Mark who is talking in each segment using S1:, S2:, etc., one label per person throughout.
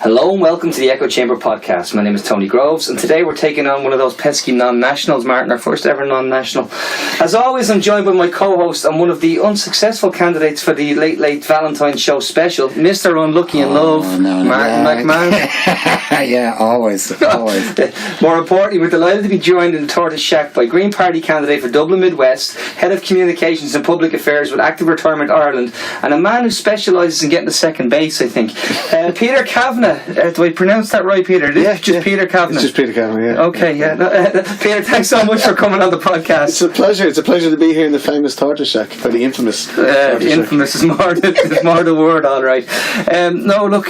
S1: Hello and welcome to the Echo Chamber podcast. My name is Tony Groves and today we're taking on one of those pesky non-nationals, Martin, our first ever non-national. As always, I'm joined by my co-host and one of the unsuccessful candidates for the Late Valentine Show special, Mr. Unlucky in Love, Martin McMahon.
S2: Yeah, always.
S1: More importantly, we're delighted to be joined in the Tortoise Shack by Green Party candidate for Dublin Mid West, Head of Communications and Public Affairs with Active Retirement Ireland, and a man who specialises in getting to second base, I think. Peter Kavanagh. Do I pronounce that right, Peter? Peter Kavanagh.
S3: It's just Peter Kavanagh, yeah.
S1: Okay, yeah. Peter, thanks so much for coming on the podcast.
S3: It's a pleasure. It's a pleasure to be here in the famous Tortoise Shack, or the infamous.
S1: Infamous is more the word, all right. No, look,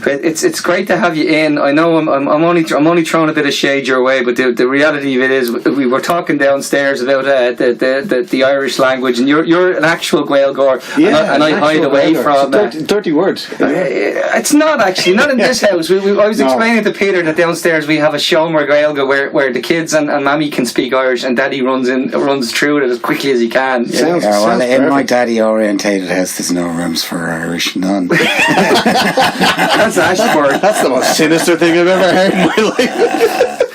S1: it's great to have you in. I know I'm only throwing a bit of shade your way, but the reality of it is we were talking downstairs about the Irish language, and you're an actual Gaeilgeoir, and I hide away from
S3: dirty word.
S1: It's not actually, not in this house. I was explaining to Peter that downstairs we have a Shomer Gaeilge where the kids and Mammy can speak Irish and Daddy runs through it as quickly as he can.
S2: In my daddy orientated house there's no rooms for Irish, none.
S1: That's Ashford.
S3: That's the most sinister thing I've ever heard in my life.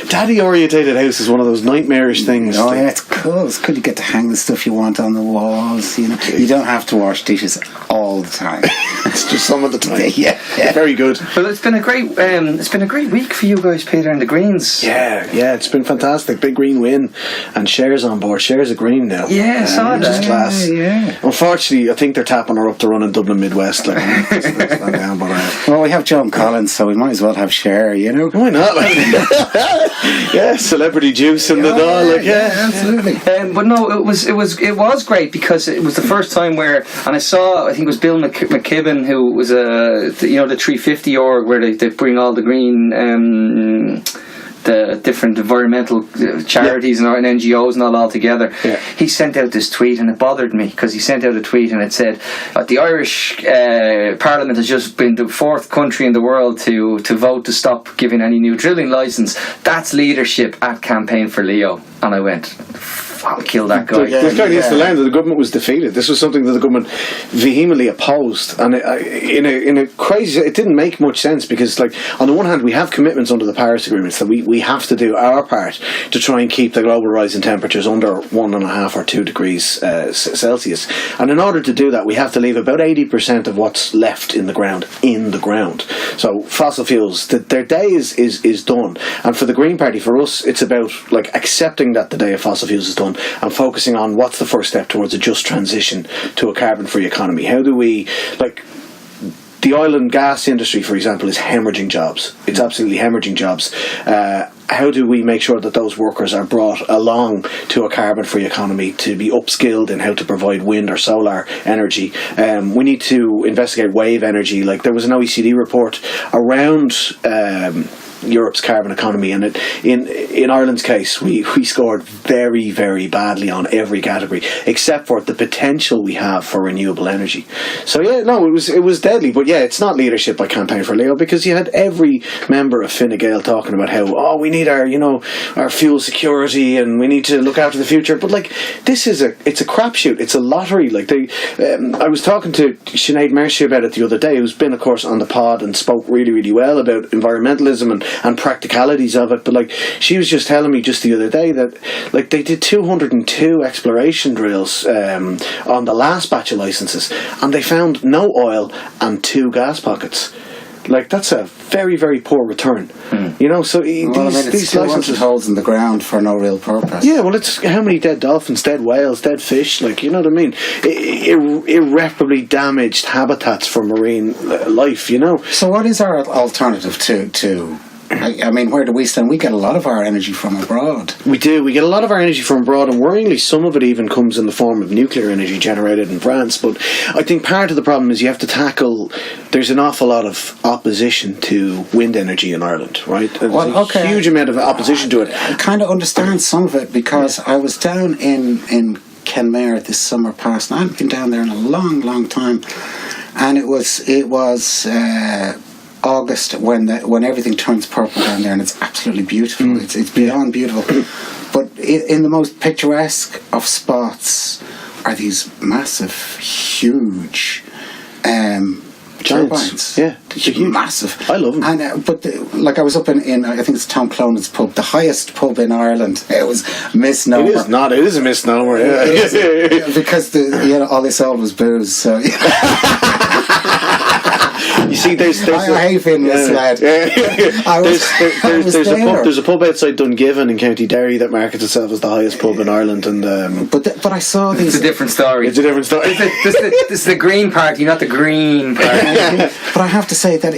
S3: Daddy orientated house is one of those nightmarish things.
S2: Oh yeah, it's cool. It's cool. You get to hang the stuff you want on the walls. You don't have to wash dishes all the time.
S3: It's just some of the time.
S2: Yeah.
S3: Very good.
S1: Well, it's been a great week for you guys, Peter, and the Greens.
S3: Yeah, it's been fantastic. Big Green win, and Cher's on board. Cher's a Green now.
S1: Yeah, saw that.
S3: Just class.
S1: Yeah.
S3: Unfortunately, I think they're tapping her up to run in Dublin Mid West.
S2: Well, we have Joan Collins, so we might as well have Cher.
S3: Why not? Yeah, celebrity juice in the doll.
S2: Absolutely.
S1: But no, it was great because it was the first time where, and I think it was Bill McKibben, who was the 350 org where they bring all the green the different environmental charities and NGOs and all together.
S3: Yeah.
S1: He sent out this tweet and it bothered me because he sent out a tweet and it said the Irish Parliament has just been the fourth country in the world to vote to stop giving any new drilling licence. That's leadership at Campaign for Leo. And I went, I'll kill that guy.
S3: The land that the government was defeated. This was something that the government vehemently opposed, and in a crazy. It didn't make much sense because, on the one hand, we have commitments under the Paris agreements that we have to do our part to try and keep the global rise in temperatures under 1.5 or 2 degrees Celsius, and in order to do that, we have to leave about 80% of what's left in the ground. So fossil fuels, their day is done, and for the Green Party, for us, it's about accepting that the day of fossil fuels is done and focusing on what's the first step towards a just transition to a carbon-free economy. How do we, the oil and gas industry, for example, is hemorrhaging jobs. It's absolutely hemorrhaging jobs. How do we make sure that those workers are brought along to a carbon-free economy to be upskilled in how to provide wind or solar energy? We need to investigate wave energy. There was an OECD report around Europe's carbon economy, and in Ireland's case we scored very, very badly on every category except for the potential we have for renewable energy. So it was deadly, but it's not leadership by Campaign for Leo, because you had every member of Fine Gael talking about how we need our fuel security and we need to look after the future, but it's a crapshoot. It's a lottery. I was talking to Sinead Mercier about it the other day, who's been of course on the pod and spoke really, really well about environmentalism and practicalities of it, but she was just telling me just the other day that they did 202 exploration drills on the last batch of licences, and they found no oil and 2 gas pockets. That's a very, very poor return. So these licenses
S2: holes in the ground for no real purpose.
S3: Yeah, well, it's how many dead dolphins, dead whales, dead fish, you know what I mean? Irreparably damaged habitats for marine life,
S2: So what is our alternative to where do we stand? We get a lot of our energy from abroad.
S3: We do. We get a lot of our energy from abroad, and worryingly, some of it even comes in the form of nuclear energy generated in France. But I think part of the problem is you have to tackle. There's an awful lot of opposition to wind energy in Ireland, right? There's a huge amount of opposition to it.
S2: I kind of understand some of it because I was down in Kenmare this summer past, and I haven't been down there in a long, long time, and it was. August when everything turns purple down there, and it's absolutely beautiful. It's beyond beautiful. But in the most picturesque of spots are these massive, huge turbines.
S3: Yeah,
S2: They're huge. Massive.
S3: I love them.
S2: And I was up in I think it's Tom Clonan's pub, the highest pub in Ireland. It was a misnomer.
S3: It is not. It is a misnomer. Yeah.
S2: It is, because all they sold was booze. So.
S3: You see, there's
S2: I hate being misled.
S3: There's a pub outside Dungiven in County Derry that markets itself as the highest pub in Ireland, and
S2: but I saw these.
S1: It's a different story. This is the Green Party, not the Green Party.
S2: But I have to say that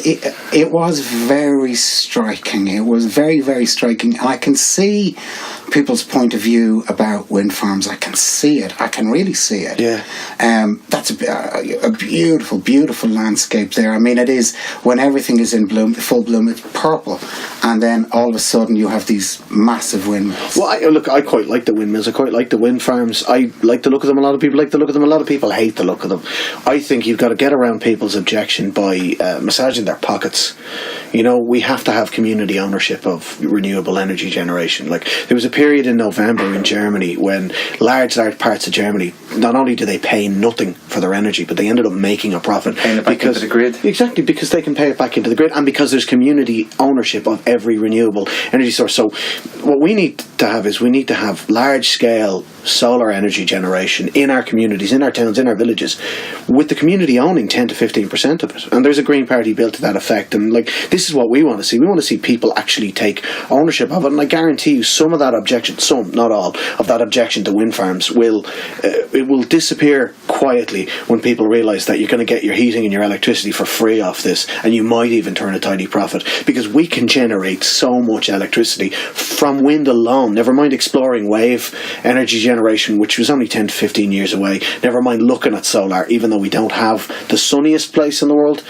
S2: it was very striking. It was very, very striking, and I can see people's point of view about wind farms. I can see it. I can really see it.
S3: Yeah.
S2: That's a beautiful, beautiful landscape there. I mean, it is, when everything is in bloom, full bloom, it's purple, and then all of a sudden you have these massive windmills.
S3: Well, I quite like the windmills. I quite like the wind farms. I like the look of them. A lot of people like the look of them. A lot of people hate the look of them. I think you've got to get around people's objection by massaging their pockets. We have to have community ownership of renewable energy generation. Like, there was a period in November in Germany when large parts of Germany, not only do they pay nothing for their energy, but they ended up making a profit.
S1: Paying it back into the grid.
S3: Exactly, because they can pay it back into the grid, and because there's community ownership of every renewable energy source. So what we need to have large-scale solar energy generation in our communities, in our towns, in our villages, with the community owning 10 to 15% of it. And there's a Green Party bill to that effect. And this is what we want to see. We want to see people actually take ownership of it. And I guarantee you, some of that objection, some, not all, of that objection to wind farms will disappear quietly when people realise that you're going to get your heating and your electricity for free off this, and you might even turn a tidy profit, because we can generate so much electricity from wind alone. Never mind exploring wave energy generation, which was only 10 to 15 years away. Never mind looking at solar, even though we don't have the sunniest place in the world.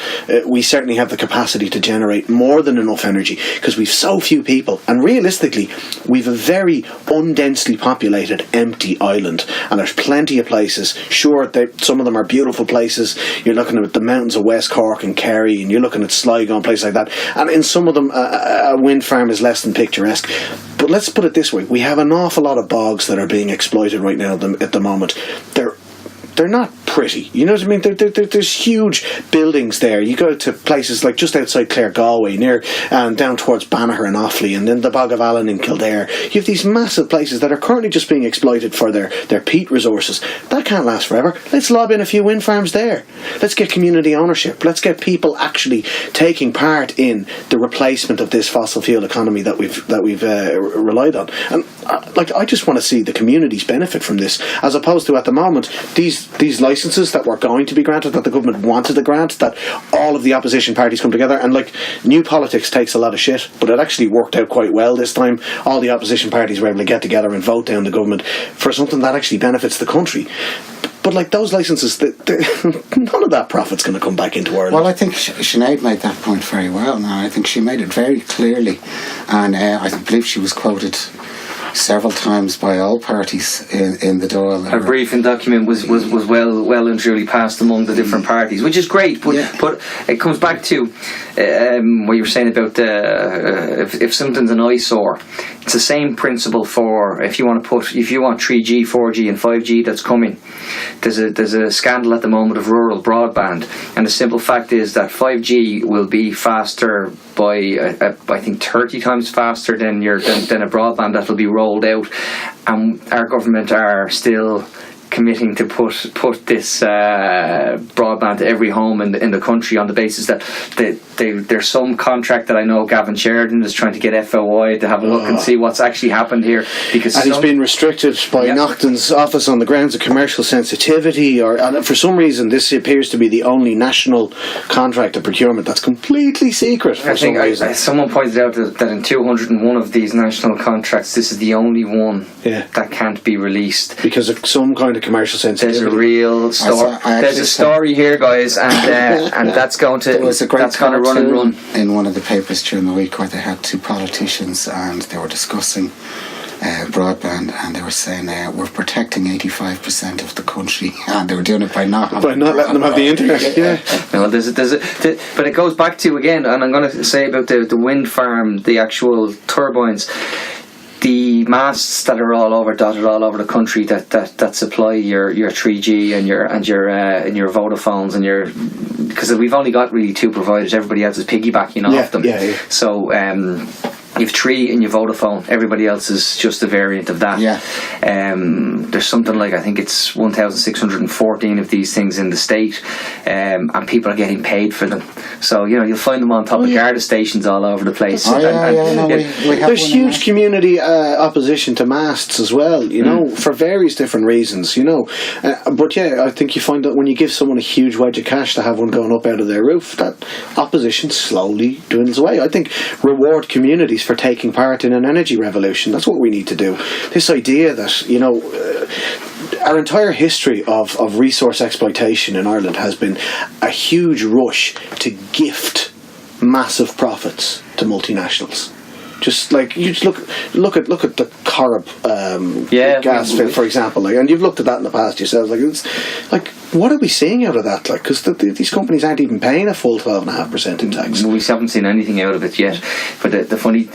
S3: We certainly have the capacity to generate more than enough energy, because we've so few people, and realistically we've a very undensely populated empty island, and there's plenty of places. Sure, some of them are beautiful places. You're looking at the mountains of West Cork and Kerry, and you're looking at Sligo and places like that, and in some of them a wind farm is less than picturesque. But let's put it this way, we have an awful lot of bogs that are being exploited right now at the moment. They're not pretty, you know what I mean? There's huge buildings there. You go to places like just outside Clare, Galway, near and down towards Banagher and Offaly, and then the Bog of Allen in Kildare. You have these massive places that are currently just being exploited for their peat resources. That can't last forever. Let's lob in a few wind farms there. Let's get community ownership. Let's get people actually taking part in the replacement of this fossil fuel economy that we've relied on. And I just want to see the communities benefit from this, as opposed to at the moment these licenses that were going to be granted, that the government wanted to grant, that all of the opposition parties come together, and new politics takes a lot of shit, but it actually worked out quite well this time. All the opposition parties were able to get together and vote down the government for something that actually benefits the country. But those licenses, none of that profit's going to come back into Ireland.
S2: Well, I think Sinead made that point very well. Now, I think she made it very clearly, and I believe she was quoted several times by all parties in the Dáil.
S1: Her briefing document was well and truly passed among the different parties, which is great. But it comes back to what you were saying about if something's an eyesore. It's the same principle for if you want 3G, 4G, and 5G that's coming. There's a scandal at the moment of rural broadband, and the simple fact is that 5G will be faster by I think 30 times faster than a broadband that will be rolled out, and our government are still committing to put this broadband to every home in the country on the basis that there's some contract that I know Gavin Sheridan is trying to get FOI to have a look and see what's actually happened here, because
S3: he's been restricted by Naughton's office on the grounds of commercial sensitivity, and for some reason this appears to be the only national contract of procurement that's completely secret for some reason.
S1: Someone pointed out that in 201 of these national contracts, this is the only one that can't be released
S3: because of some kind of commercial sensitivity.
S1: There's a real story. There's a story here, guys, and that's going to run and run.
S2: In one of the papers during the week, where they had two politicians and they were discussing broadband, and they were saying we're protecting 85% of the country, and they were doing it by not letting them have the internet.
S1: No, but it goes back to, again, and I'm going to say about the wind farm, the actual turbines. the masts that are dotted all over the country that supply your 3G and your Vodafones and because we've only got really two providers. Everybody else is piggybacking off them.
S3: Yeah.
S1: So you've 3 in your Vodafone. Everybody else is just a variant of that.
S2: Yeah.
S1: There's something like, I think it's 1,614 of these things in the state, and people are getting paid for them. So you'll find them on top of Garda stations all over the place.
S2: We have
S3: there's huge community opposition to masts as well, for various different reasons, but I think you find that when you give someone a huge wedge of cash to have one going up out of their roof, that opposition slowly dwindles away. I think reward communities for taking part in an energy revolution. That's what we need to do. This idea that our entire history of resource exploitation in Ireland has been a huge rush to gift massive profits to multinationals. Just like you just look at the Corrib gas field, for example, and you've looked at that in the past yourselves. What are we seeing out of that? Because these companies aren't even paying a full 12.5% in tax.
S1: We haven't seen anything out of it yet. But the funny,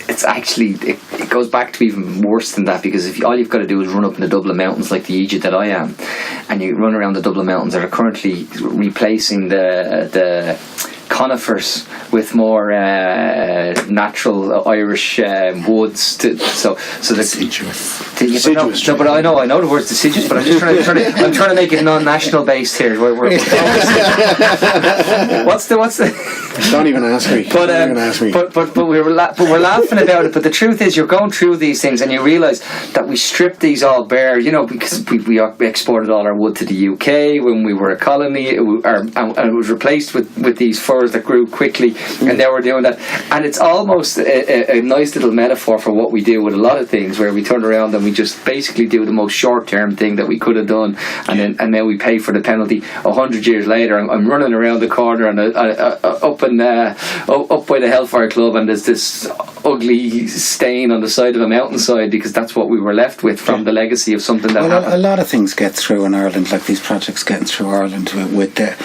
S1: it's actually it goes back to even worse than that, because if all you've got to do is run up in the Dublin Mountains like the Egypt that I am, and you run around the Dublin Mountains that are currently replacing the conifers with more natural Irish woods.
S2: Deciduous.
S1: But I know the word's deciduous, but I'm just I'm trying to make it non-national based here. What's the?
S3: Don't even ask me.
S1: But we're laughing about it. But the truth is, you're going through these things and you realise that we stripped these all bare. Because we exported all our wood to the UK when we were a colony, and it was replaced with these furs that grew quickly, and now we're doing that. And it's almost a nice little metaphor for what we do with a lot of things, where we turn around and we just basically do the most short-term thing that we could have done, and now we pay for the penalty 100 years later. I'm running around the corner and up by the Hellfire Club, and there's this ugly stain on the side of a mountainside, because that's what we were left with from the legacy of something that happened.
S2: A lot of things get through in Ireland, like these projects getting through Ireland with the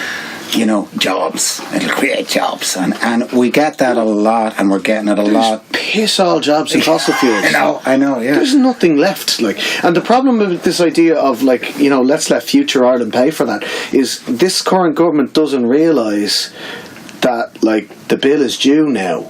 S2: jobs. It'll create jobs, and we get that a lot, and we're getting it a lot.
S3: Piss all jobs in fossil fuels.
S2: I know. Yeah.
S3: There's nothing left. And the problem with this idea of let's let future Ireland pay for that is this current government doesn't realise that the bill is due now.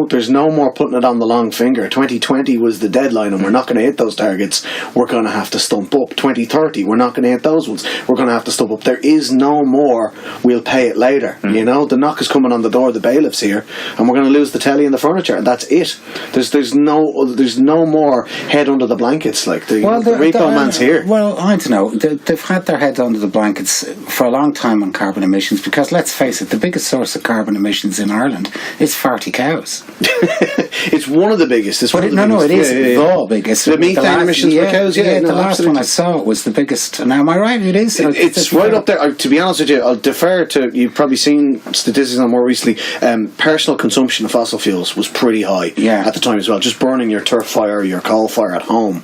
S3: There's no more putting it on the long finger. 2020 was the deadline, and we're not going to hit those targets. We're going to have to stump up. 2030, we're not going to hit those ones. We're going to have to stump up. There is no more, we'll pay it later. The knock is coming on the door, the bailiff's here, and we're going to lose the telly and the furniture, and that's it. There's no more head under the blankets. The repo man's here.
S2: Well, I don't know. They've had their heads under the blankets for a long time on carbon emissions, because let's face it, the biggest source of carbon emissions in Ireland is farty cows.
S3: It's one of the biggest.
S2: It is the biggest.
S3: The methane emissions for cows.
S2: The last one I saw was the biggest. Now, am I right? It is.
S3: It's right up there. To be honest with you, I'll defer to, you've probably seen statistics on more recently. Personal consumption of fossil fuels was pretty high at the time as well. Just burning your turf fire, your coal fire at home,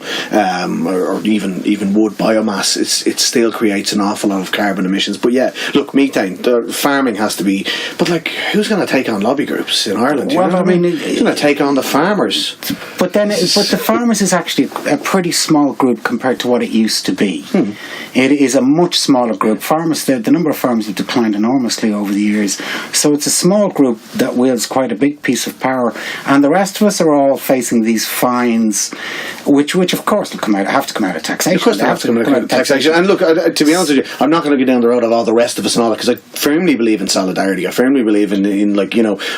S3: or even wood biomass, it still creates an awful lot of carbon emissions. But methane. The farming has to be. But who's going to take on lobby groups in Ireland? Who's going to take on the farmers?
S2: But the farmers is actually a pretty small group compared to what it used to be. It is a much smaller group. Farmers, the number of farmers have declined enormously over the years. So it's a small group that wields quite a big piece of power, and the rest of us are all facing these fines, which of course have to come out of taxation.
S3: Of course, they have to come out of taxation. And look, to be honest with you, I'm not going to go down the road of all the rest of us and all that, because I firmly believe in solidarity. I firmly believe in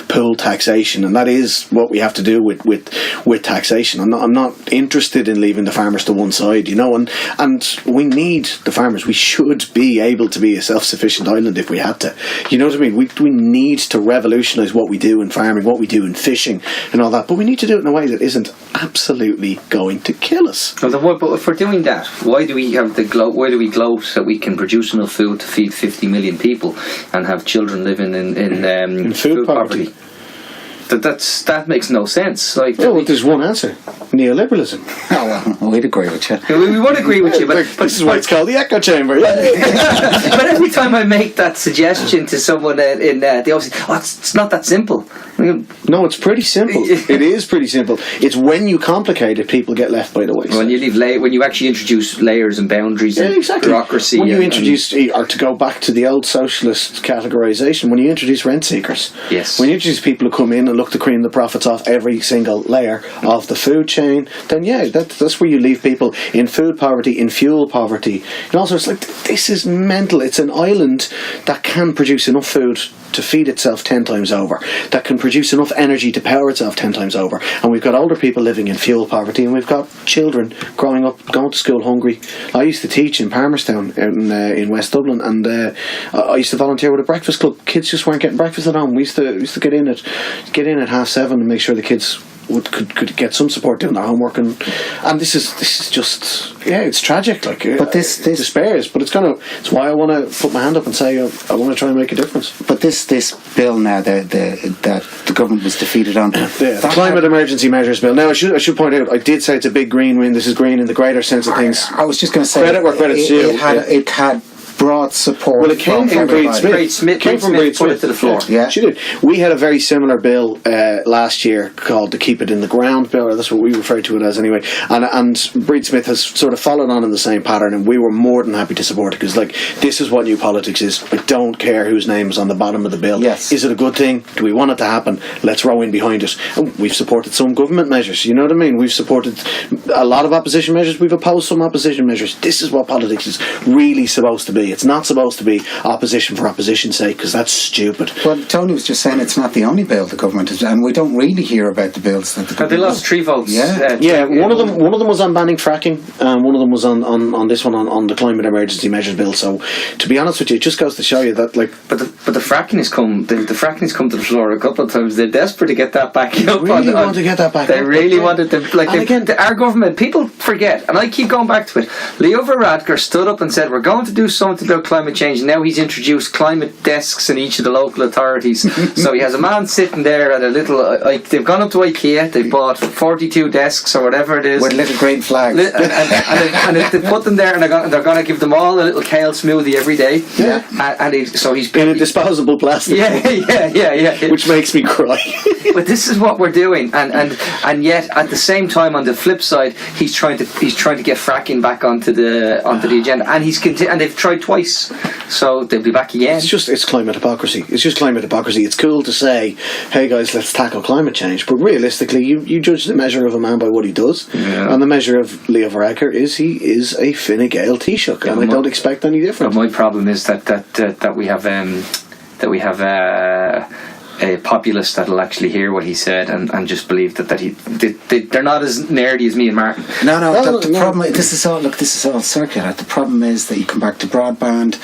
S3: pool taxation, and that is what we have to do with taxation. I'm not interested in leaving the farmers to one side, and we need the farmers. We should be able to be a self-sufficient island if we had to. You know what I mean? We need to revolutionise what we do in farming, what we do in fishing, and all that. But we need to do it in a way that isn't absolutely going to kill us.
S1: But if we're doing that, why do we have why do we gloat that we can produce enough food to feed 50 million people and have children living in food poverty? That makes no sense.
S3: There's one answer: neoliberalism.
S2: We'd agree with you.
S1: We would agree with you, but
S3: this is why it's called the echo chamber.
S1: But every time I make that suggestion to someone in the office, it's not that simple.
S3: No, it's pretty simple. It is pretty simple. It's when you complicate it, people get left by the wayside.
S1: When you actually introduce layers and boundaries and bureaucracy.
S3: When you introduce, or to go back to the old socialist categorisation, when you introduce rent seekers,
S1: yes.
S3: When you introduce people who come in and look to cream the profits off every single layer of the food chain, then that's where you leave people in food poverty, in fuel poverty, and also it's like, this is mental. It's an island that can produce enough food to feed itself 10 times over, that can produce enough energy to power itself 10 times over, and we've got older people living in fuel poverty, and we've got children growing up going to school hungry. I used to teach in Palmerstown in West Dublin, and I used to volunteer with a breakfast club. Kids just weren't getting breakfast at home. We used to get in at 7:30 and make sure the kids could get some support doing their homework, and this is just it's tragic. But this despairs. But it's why I want to put my hand up and say I want to try and make a difference.
S2: But this bill now that the government was defeated on,
S3: the Climate Emergency Measures Bill. Now I should point out, I did say it's a big green win. This is green in the greater sense of things.
S2: I was just going to say
S3: credit where credit's due.
S2: It had broad support.
S3: Well, it came from Breed Smith.
S1: Breed Smith put it to the floor.
S3: Yeah, she did. We had a very similar bill last year called the Keep It in the Ground bill, or that's what we refer to it as anyway. And Breed Smith has sort of followed on in the same pattern, and we were more than happy to support it, because this is what new politics is. I don't care whose name is on the bottom of the bill.
S2: Yes.
S3: Is it a good thing? Do we want it to happen? Let's row in behind it. And we've supported some government measures. You know what I mean? We've supported a lot of opposition measures. We've opposed some opposition measures. This is what politics is really supposed to be. It's not supposed to be opposition for opposition's sake, because that's stupid.
S2: Well, Tony was just saying it's not the only bill the government has, and we don't really hear about the bills that the government.
S1: They lost 3 votes.
S3: One of them was on banning fracking, and one of them was on this one on the Climate Emergency Measures Bill. So, to be honest with you, it just goes to show you that But
S1: the fracking has come. The fracking has come to the floor a couple of times. They're desperate to get that back up.
S3: They want to get that back.
S1: They really wanted to. Our government, people forget, and I keep going back to it. Leo Varadkar stood up and said, "We're going to do something about climate change." Now he's introduced climate desks in each of the local authorities. So he has a man sitting there at a little. They've gone up to IKEA. They bought 42 desks or whatever it is
S2: with little green flags,
S1: and they put them there, and they're going to give them all a little kale smoothie every day.
S3: Yeah,
S1: and he's
S3: in a disposable plastic.
S1: Yeah.
S3: Which makes me cry.
S1: But this is what we're doing, and yet at the same time, on the flip side, he's trying to get fracking back onto the agenda, and and they've tried twice. So they'll be back again. It's
S3: climate hypocrisy. It's just climate hypocrisy. It's cool to say, hey guys, let's tackle climate change, but realistically you judge the measure of a man by what he does, and the measure of Leo Varadkar is he is a Fine Gael Taoiseach, and I don't expect any different.
S1: My problem is that we have a populace that'll actually hear what he said and just believe that they're not as nerdy as me and Martin.
S2: No. The problem. This is all circular. The problem is that you come back to broadband,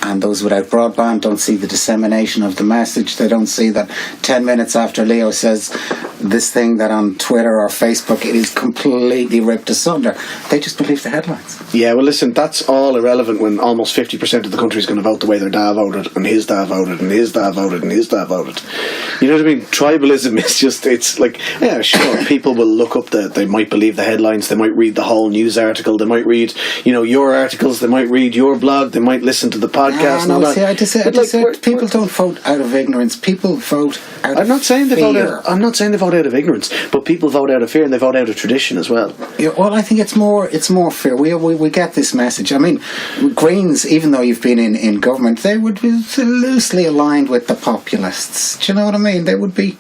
S2: and those without broadband don't see the dissemination of the message. They don't see that 10 minutes after Leo says this thing that on Twitter or Facebook, it is completely ripped asunder. They just believe the headlines.
S3: Yeah, well, listen, that's all irrelevant when almost 50% of the country is going to vote the way their dad voted, and his dad voted, and his dad voted, and his dad voted. You know what I mean? Tribalism is just, it's like, yeah, sure, people will look up they might believe the headlines, they might read the whole news article, they might read, your articles, they might read your blog, they might listen to the podcast.
S2: I just said people don't vote out of ignorance. People vote out of fear.
S3: I'm not saying they vote out of ignorance, but people vote out of fear, and they vote out of tradition as well.
S2: Yeah, well, I think it's more fear. We get this message. I mean, Greens, even though you've been in government, they would be loosely aligned with the populists. Do you know what I mean? They would be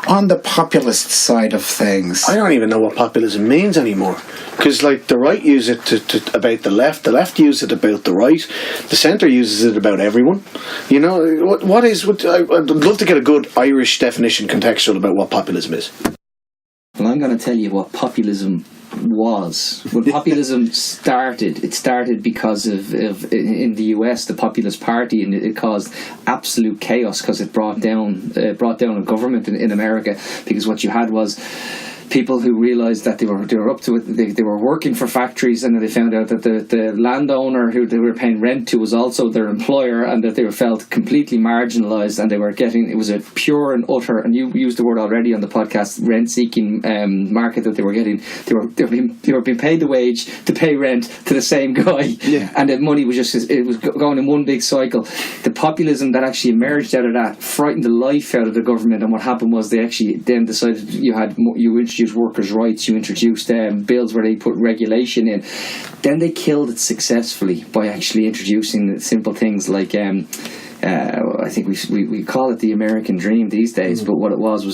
S2: on the populist side of things.
S3: I don't even know what populism means anymore, because the right use it to about the left use it about the right, the centre uses it about everyone. I'd love to get a good Irish definition, contextual, about what populism is.
S4: Well, I'm going to tell you what populism was. When populism started, it started because of in the US, the Populist Party, and it caused absolute chaos because it brought down a government in America, because what you had was people who realised that they were up to it. They were working for factories, and then they found out that the landowner who they were paying rent to was also their employer, and that they were felt completely marginalised, and they were getting, it was a pure and utter, and you used the word already on the podcast, rent-seeking market that they were getting. They were being paid the wage to pay rent to the same guy, and the money was just, it was going in one big cycle. The populism that actually emerged out of that frightened the life out of the government, and what happened was they actually then decided you introduced workers' rights, you introduced bills where they put regulation in. Then they killed it successfully by actually introducing simple things like I think we call it the American dream these days, but what it was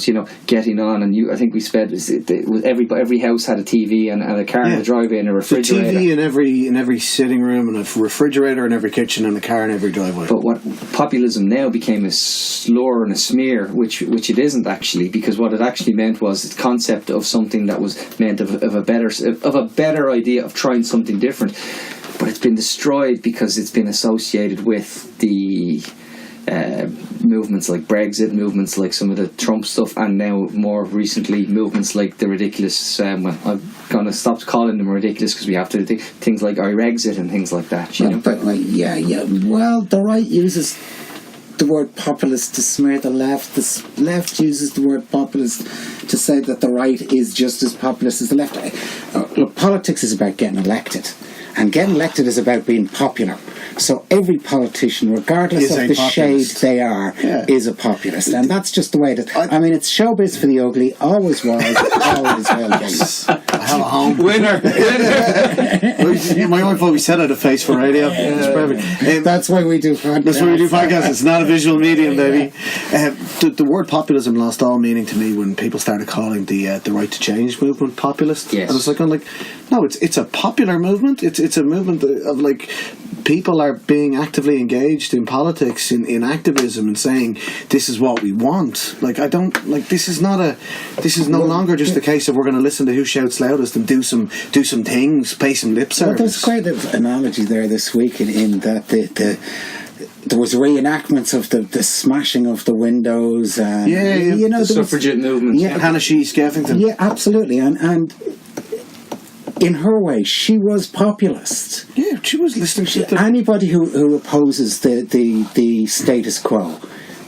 S4: getting on, and I think we spent every house had a TV and a car in the driveway and a refrigerator.
S3: The TV in every sitting room, and a refrigerator in every kitchen, and a car in every driveway.
S4: But what populism now became a slur and a smear, which it isn't actually, because what it actually meant was the concept of something that was meant of a better idea of trying something different. But it's been destroyed because it's been associated with the movements like Brexit, movements like some of the Trump stuff, and now more recently movements like the ridiculous, I'm going to stop calling them ridiculous because we have to do things like Irexit and things like that. You know?
S2: But well, the right uses the word populist to smear the left. The left uses the word populist to say that the right is just as populist as the left. Look, politics is about getting elected. And getting elected is about being popular. So every politician, regardless of the shade they are, is a populist. And that's just the way it is. I mean, it's showbiz for the ugly. Always was, always will be.
S3: I have a home. Winner. My wife always said I had a face for radio. It's perfect.
S2: That's why we do podcasts.
S3: That's why we do podcasts. It's not a visual medium, baby. The word populism lost all meaning to me when people started calling the Right to Change movement populist.
S4: Yes.
S3: And it's like, no, it's a popular movement. It's a movement of people are being actively engaged in politics, in activism, and saying this is what we want. This is no longer just a case of we're going to listen to who shouts loudest and do some things, pay some lip service.
S2: There's quite an analogy there this week in that there was reenactments of the smashing of the windows.
S4: The suffragette movement.
S3: Hannah Sheehy Skeffington.
S2: Yeah, absolutely, and in her way, she was populist.
S3: Yeah, she was listening to
S2: anybody who opposes the status quo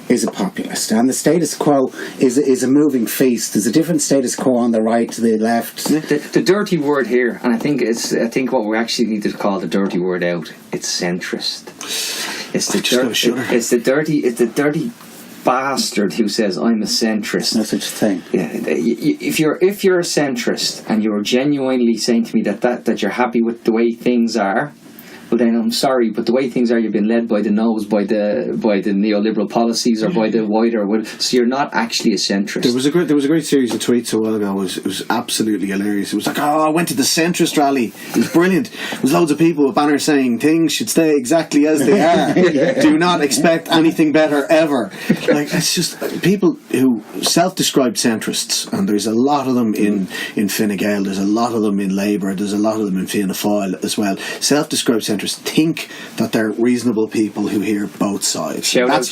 S2: is a populist, and the status quo is a moving feast. There's a different status quo on the right to the left.
S4: The dirty word here, and I think what we actually need to call the dirty word out, it's centrist. It's the dirty bastard who says I'm a centrist.
S2: No such thing.
S4: Yeah, if you're a centrist and you're genuinely saying to me that you're happy with the way things are, well then I'm sorry, but the way things are, you've been led by the nose by the neoliberal policies or by the wider, so you're not actually a centrist.
S3: There was a great series of tweets a while ago. It was absolutely hilarious. It was like, I went to the centrist rally. It was brilliant. There was loads of people with banners saying things should stay exactly as they are. Do not expect anything better ever. It's just people who self-described centrists, and there's a lot of them in Fine Gael, there's a lot of them in Labour, there's a lot of them in Fianna Fáil as well. Self-described centrists think that they're reasonable people who hear both sides.
S4: Shout out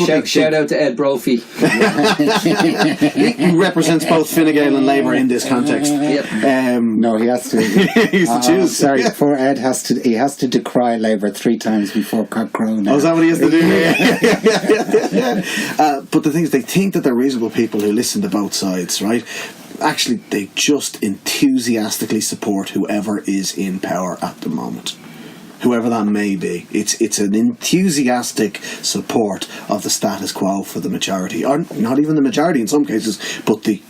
S4: to Ed Brophy.
S3: He represents both Fine Gael and Labour in this context.
S4: Yep.
S2: No, he has to.
S3: He's the choose.
S2: Sorry, poor Ed has to decry Labour 3 times before Cockcrow.
S3: Oh, is that what he has to do? But the thing is, they think that they're reasonable people who listen to both sides, right? Actually, they just enthusiastically support whoever is in power at the moment. Whoever that may be, it's an enthusiastic support of the status quo for the majority, or not even the majority in some cases, but the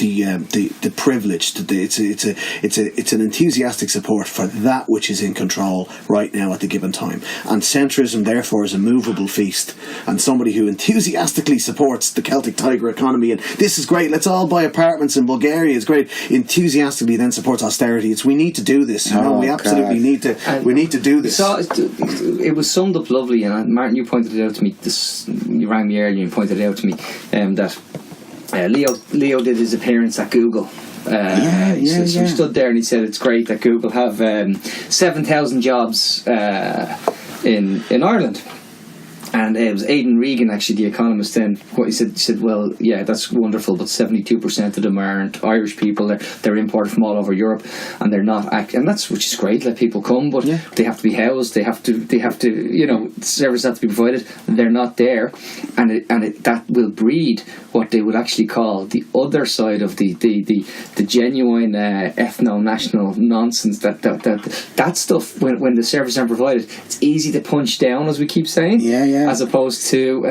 S3: privileged. It's an enthusiastic support for that which is in control right now at the given time. And centrism, therefore, is a movable feast. And somebody who enthusiastically supports the Celtic Tiger economy and this is great, let's all buy apartments in Bulgaria, it's great, enthusiastically then supports austerity. We need to do this. We absolutely need to do this.
S4: So it was summed up lovely, and Martin, you pointed it out to me. You rang me earlier and pointed it out to me that Leo did his appearance at Google. He stood there and he said it's great that Google have 7,000 jobs in Ireland. And it was Aidan Regan, actually, the economist, then, what he said, well, yeah, that's wonderful, but 72% of them aren't Irish people. They're imported from all over Europe, and they're not and that's, which is great, let people come, but they have to be housed, they have to, services have to be provided, they're not there, and that will breed what they would actually call the other side of the genuine ethno-national nonsense, that stuff, when the services aren't provided, it's easy to punch down, as we keep saying. As opposed to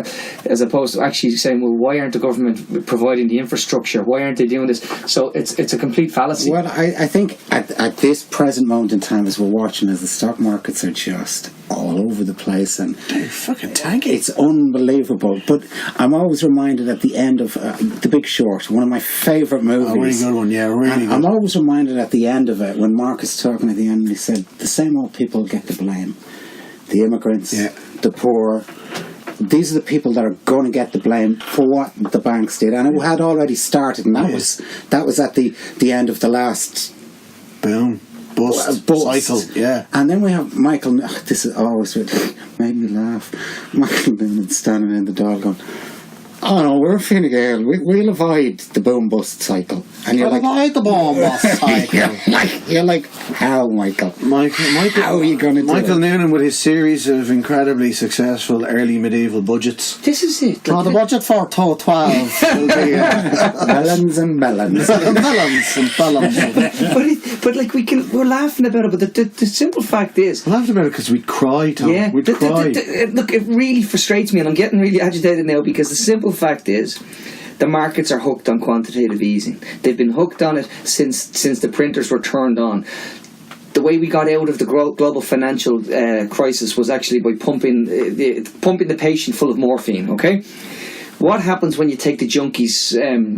S4: actually saying, well, why aren't the government providing the infrastructure? Why aren't they doing this? So it's a complete fallacy.
S2: Well, I think at this present moment in time, as we're watching, as the stock markets are just all over the place, and
S3: they're fucking tanking.
S2: It's unbelievable. But I'm always reminded at the end of The Big Short, one of my favourite movies.
S3: A really good one, yeah, really good.
S2: I'm always reminded at the end of it, when Mark is talking at the end, and he said, the same old people get the blame. The immigrants, the poor. These are the people that are going to get the blame for what the banks did, and it had already started, and that was at the end of the last
S3: boom bust cycle. Yeah,
S2: and then we have Michael. This is always made me laugh. Michael Noonan standing in the door going, "Oh no, we're Fine Gael. We'll avoid the boom bust cycle." And you're
S3: avoid the boom bust cycle.
S2: you're like, how, Michael?
S3: Michael,
S2: how are you going to do
S3: Michael
S2: it?
S3: Noonan with his series of incredibly successul early medieval budgets.
S4: This is it.
S3: The budget for 12 will be
S2: melons and melons.
S3: melons and melons.
S4: But we're laughing about it. But the simple fact is,
S3: we're laughing about it because we cry, Tom.
S4: Yeah,
S3: we'd cry.
S4: Look, it really frustrates me, and I'm getting really agitated now, because the simple fact is, the markets are hooked on quantitative easing. They've been hooked on it since the printers were turned on. The way we got out of the global financial crisis was actually by pumping the patient full of morphine. Okay, what happens when you take the junkie's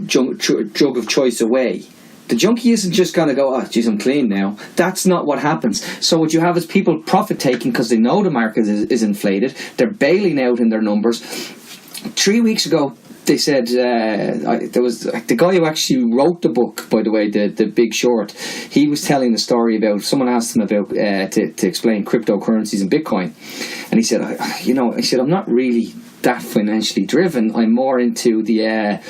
S4: drug of choice away? The junkie isn't just going to go, oh, geez, I'm clean now. That's not what happens. So what you have is people profit-taking because they know the market is inflated. They're bailing out in their numbers. 3 weeks ago, they said, there was the guy who actually wrote the book, by the way, the Big Short. He was telling the story about, someone asked him about to explain cryptocurrencies and Bitcoin, and he said, I'm not really that financially driven. I'm more into the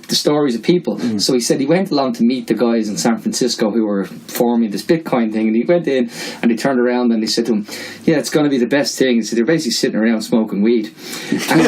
S4: stories of people. So he said he went along to meet the guys in San Francisco who were forming this Bitcoin thing, and he went in and he turned around and they said to him, yeah, it's going to be the best thing. He said they're basically sitting around smoking weed. And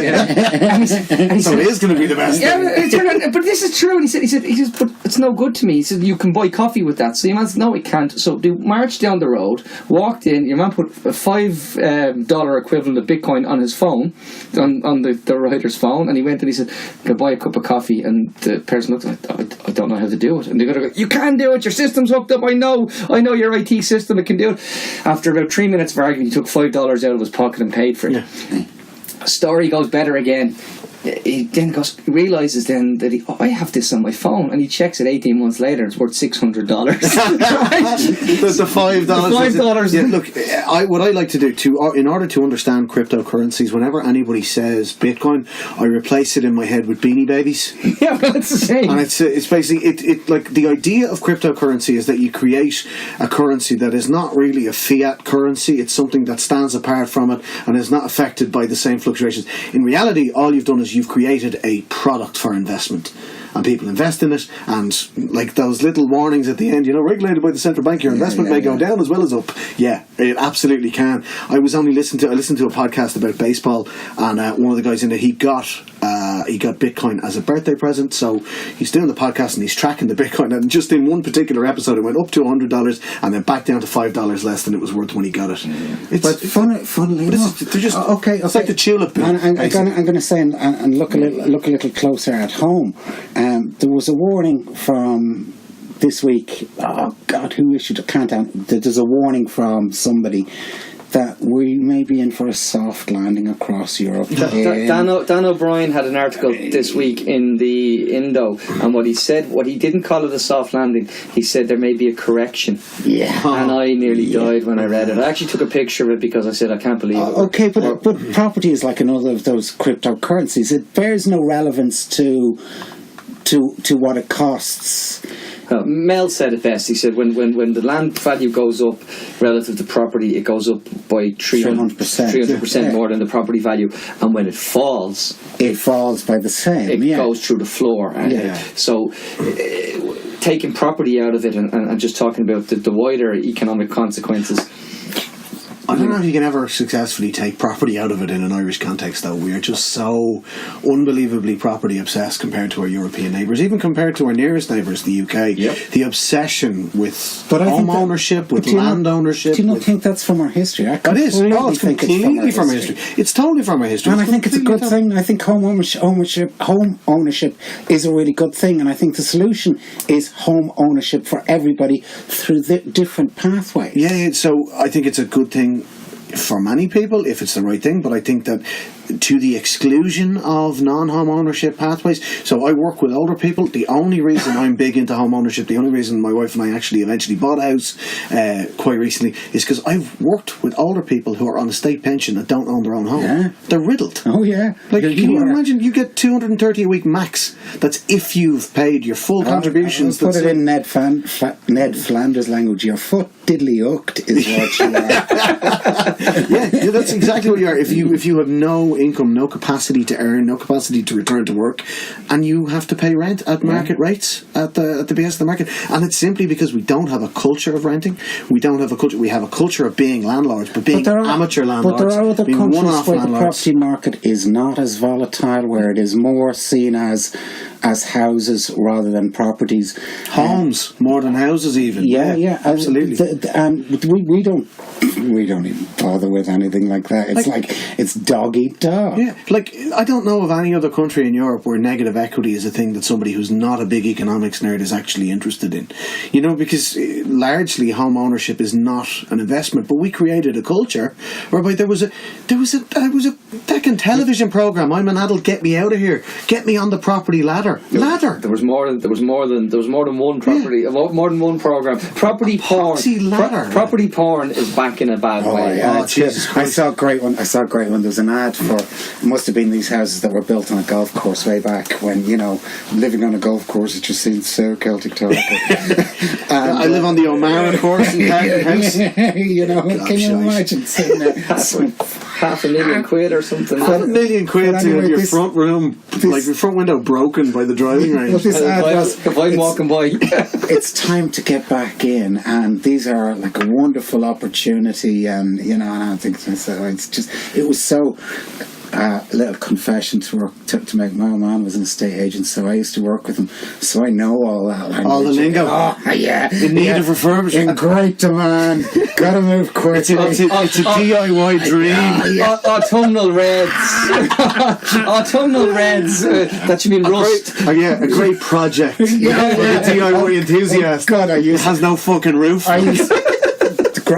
S4: he said,
S3: it is going to be the best thing.
S4: But this is true. And he said, but it's no good to me. He said, you can buy coffee with that. So your man said, no, it can't. So they marched down the road, walked in, your man put a $5 equivalent of Bitcoin on his phone, on the rider's phone, and he went and he said, go buy a cup of coffee, and the person looked at him, I don't know how to do it. And they're going to go, you can do it, your system's hooked up, I know your IT system, it can do it. After about 3 minutes of arguing, he took $5 out of his pocket and paid for it. Story goes better again. He then realises then that I have this on my phone, and he checks it 18 months later, it's worth $600.
S3: The $5.
S4: $5.
S3: Yeah, look, what I like to do in order to understand cryptocurrencies, whenever anybody says Bitcoin, I replace it in my head with Beanie Babies.
S4: Yeah, but it's the same.
S3: And it's basically it like the idea of cryptocurrency is that you create a currency that is not really a fiat currency. It's something that stands apart from it and is not affected by the same fluctuations. In reality, all you've done is you've created a product for investment, and people invest in it, and like those little warnings at the end, regulated by the central bank, your investment may go down as well as up. Yeah, it absolutely can. I listened to a podcast about baseball, and one of the guys in it, he got Bitcoin as a birthday present, so he's doing the podcast and he's tracking the Bitcoin, and just in one particular episode it went up to $100 and then back down to $5 less than it was worth when he got it.
S2: But funnily enough,
S3: they're just
S2: okay.
S3: It's like the tulip bill.
S2: I'm going to say, and look a little closer at home. There was a warning from this week. Oh God, who issued a countdown? There's a warning from somebody that we may be in for a soft landing across Europe.
S4: Dan O'Brien had an article this week in the Indo, and what he said, what he didn't call it a soft landing, he said there may be a correction.
S2: Yeah.
S4: And I nearly died when I read it. I actually took a picture of it because I said I can't believe it.
S2: Okay, but property is like another of those cryptocurrencies. It bears no relevance to what it costs.
S4: Well, Mel said it best. He said when the land value goes up relative to property, it goes up by 300% more than the property value, and when it falls
S2: by the same.
S4: It goes through the floor. So taking property out of it and just talking about the wider economic consequences.
S3: I don't know if you can ever successfully take property out of it in an Irish context, though. We are just so unbelievably property obsessed compared to our European neighbours, even compared to our nearest neighbours, the UK.
S4: Yep.
S3: The obsession with home ownership, with land ownership.
S2: Do you not think that's from our history?
S3: It is. No, it's completely from our history. It's totally from our history.
S2: And I think it's a good thing. I think home ownership is a really good thing, and I think the solution is home ownership for everybody through the different pathways.
S3: Yeah, so I think it's a good thing for many people if it's the right thing, but I think that to the exclusion of non-home ownership pathways. So I work with older people. The only reason I'm big into home ownership, the only reason my wife and I actually eventually bought a house quite recently, is because I've worked with older people who are on a state pension that don't own their own home. Yeah. They're riddled.
S2: Oh yeah.
S3: Like, can you imagine? You get $230 a week max. That's if you've paid your full contributions.
S2: Put it in Ned Flanders language. Your foot diddly hooked is what you are.
S3: yeah, that's exactly what you are. If you have no income, no capacity to earn, no capacity to return to work, and you have to pay rent at market rates at the behest of the market, and it's simply because we don't have a culture of renting. We don't have a culture. We have a culture of being landlords, but being amateur landlords.
S2: But there are other countries where the property market is not as volatile, where it is more seen as houses rather than properties.
S3: Homes more than houses, even.
S2: Yeah,
S3: absolutely.
S2: We don't even bother with anything like that. It's like it's dog eat dog.
S3: Yeah, like I don't know of any other country in Europe where negative equity is a thing that somebody who's not a big economics nerd is actually interested in. You know, because largely home ownership is not an investment, but we created a culture whereby there was a Deccan television program. I'm an adult. Get me out of here. Get me on the property ladder. There was more than one property.
S4: Yeah. More than one program. Property porn. Property porn is back in a bad way.
S2: Yeah, I saw a great one. There was an ad for. It must have been these houses that were built on a golf course way back when, you know, living on a golf course. It just seemed so Celtic talk.
S3: I live on the O'Mara course in Carton House.
S2: You know, can you imagine sitting there?
S4: £500,000 or something.
S3: £500,000 to have your front room, like your front window broken by the driving range.
S4: If I'm walking by.
S2: It's time to get back in, and these are like a wonderful opportunity, and you know, and I think so. It was so. Little confession to make. My man was an estate agent, so I used to work with him, so I know all that language.
S3: All the lingo.
S2: Oh, yeah.
S3: In need of refurbishment.
S2: In great demand. Gotta move quick.
S3: It's a DIY dream.
S4: Autumnal reds. Autumnal reds. That should mean rust.
S3: A great project. A DIY enthusiast.
S2: God,
S3: it has no fucking roof.